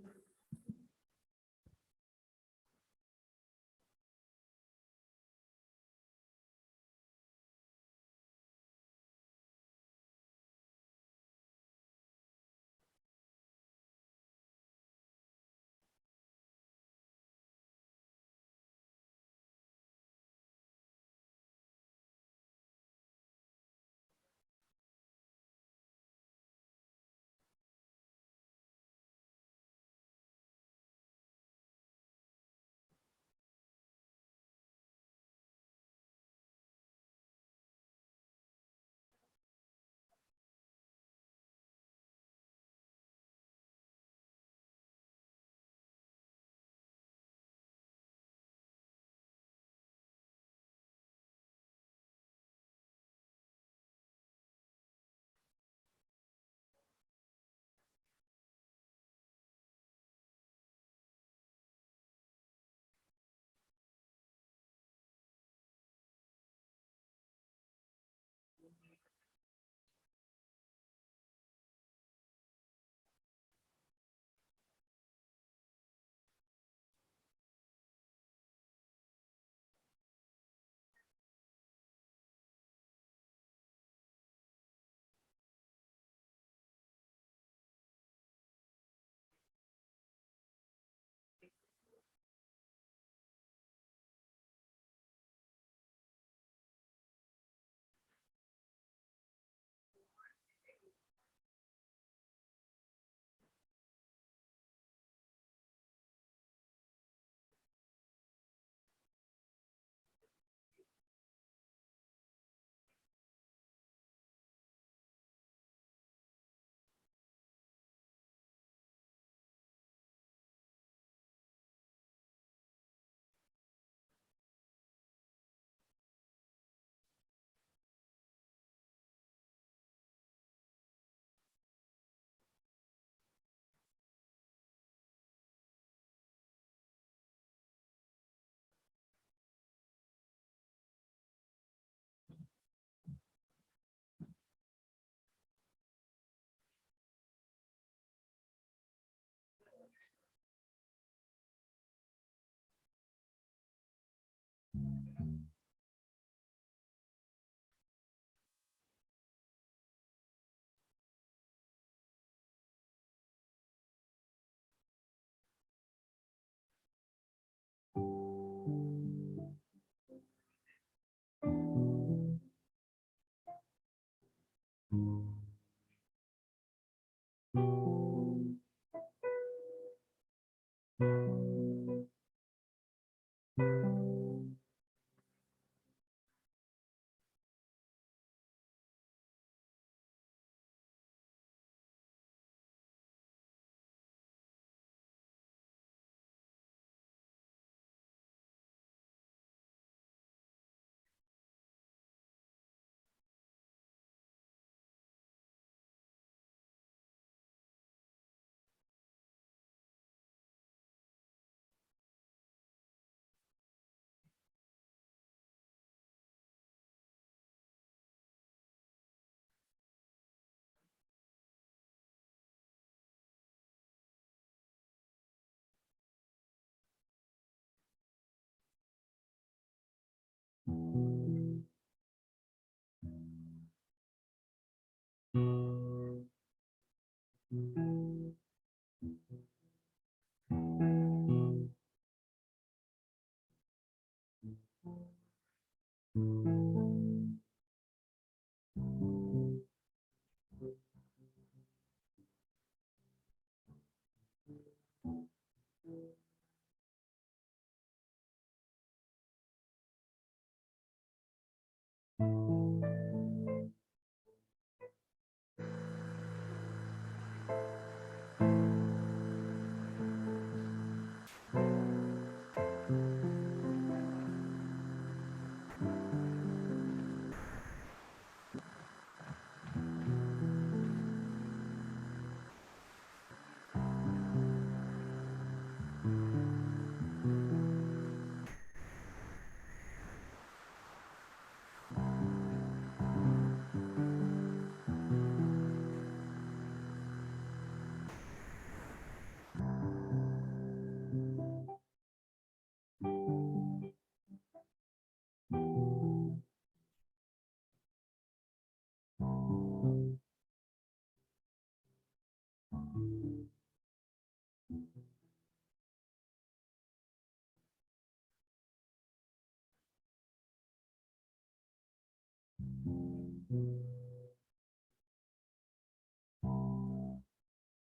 Thank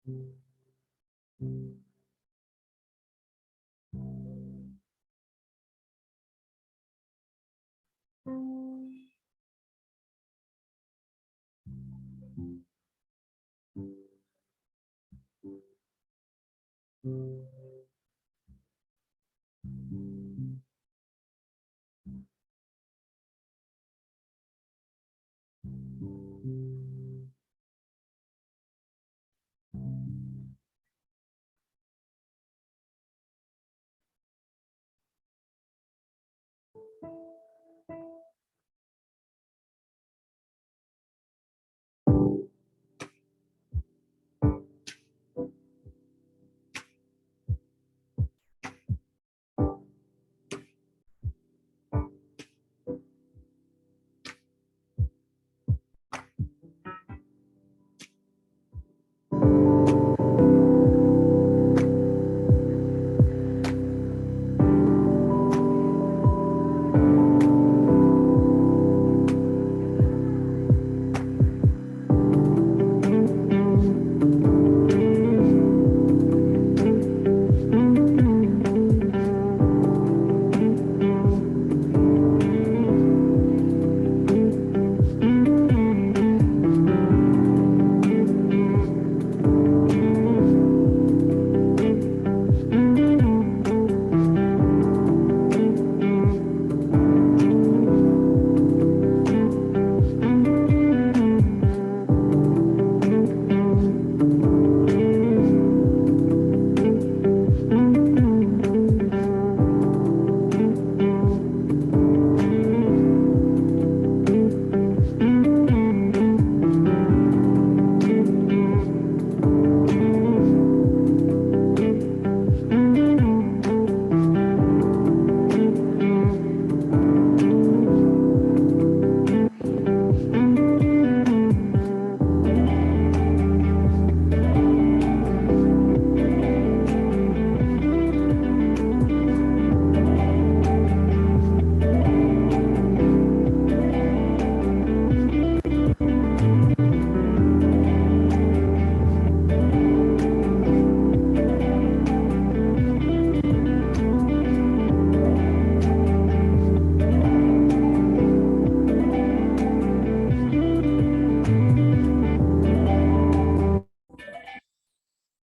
you.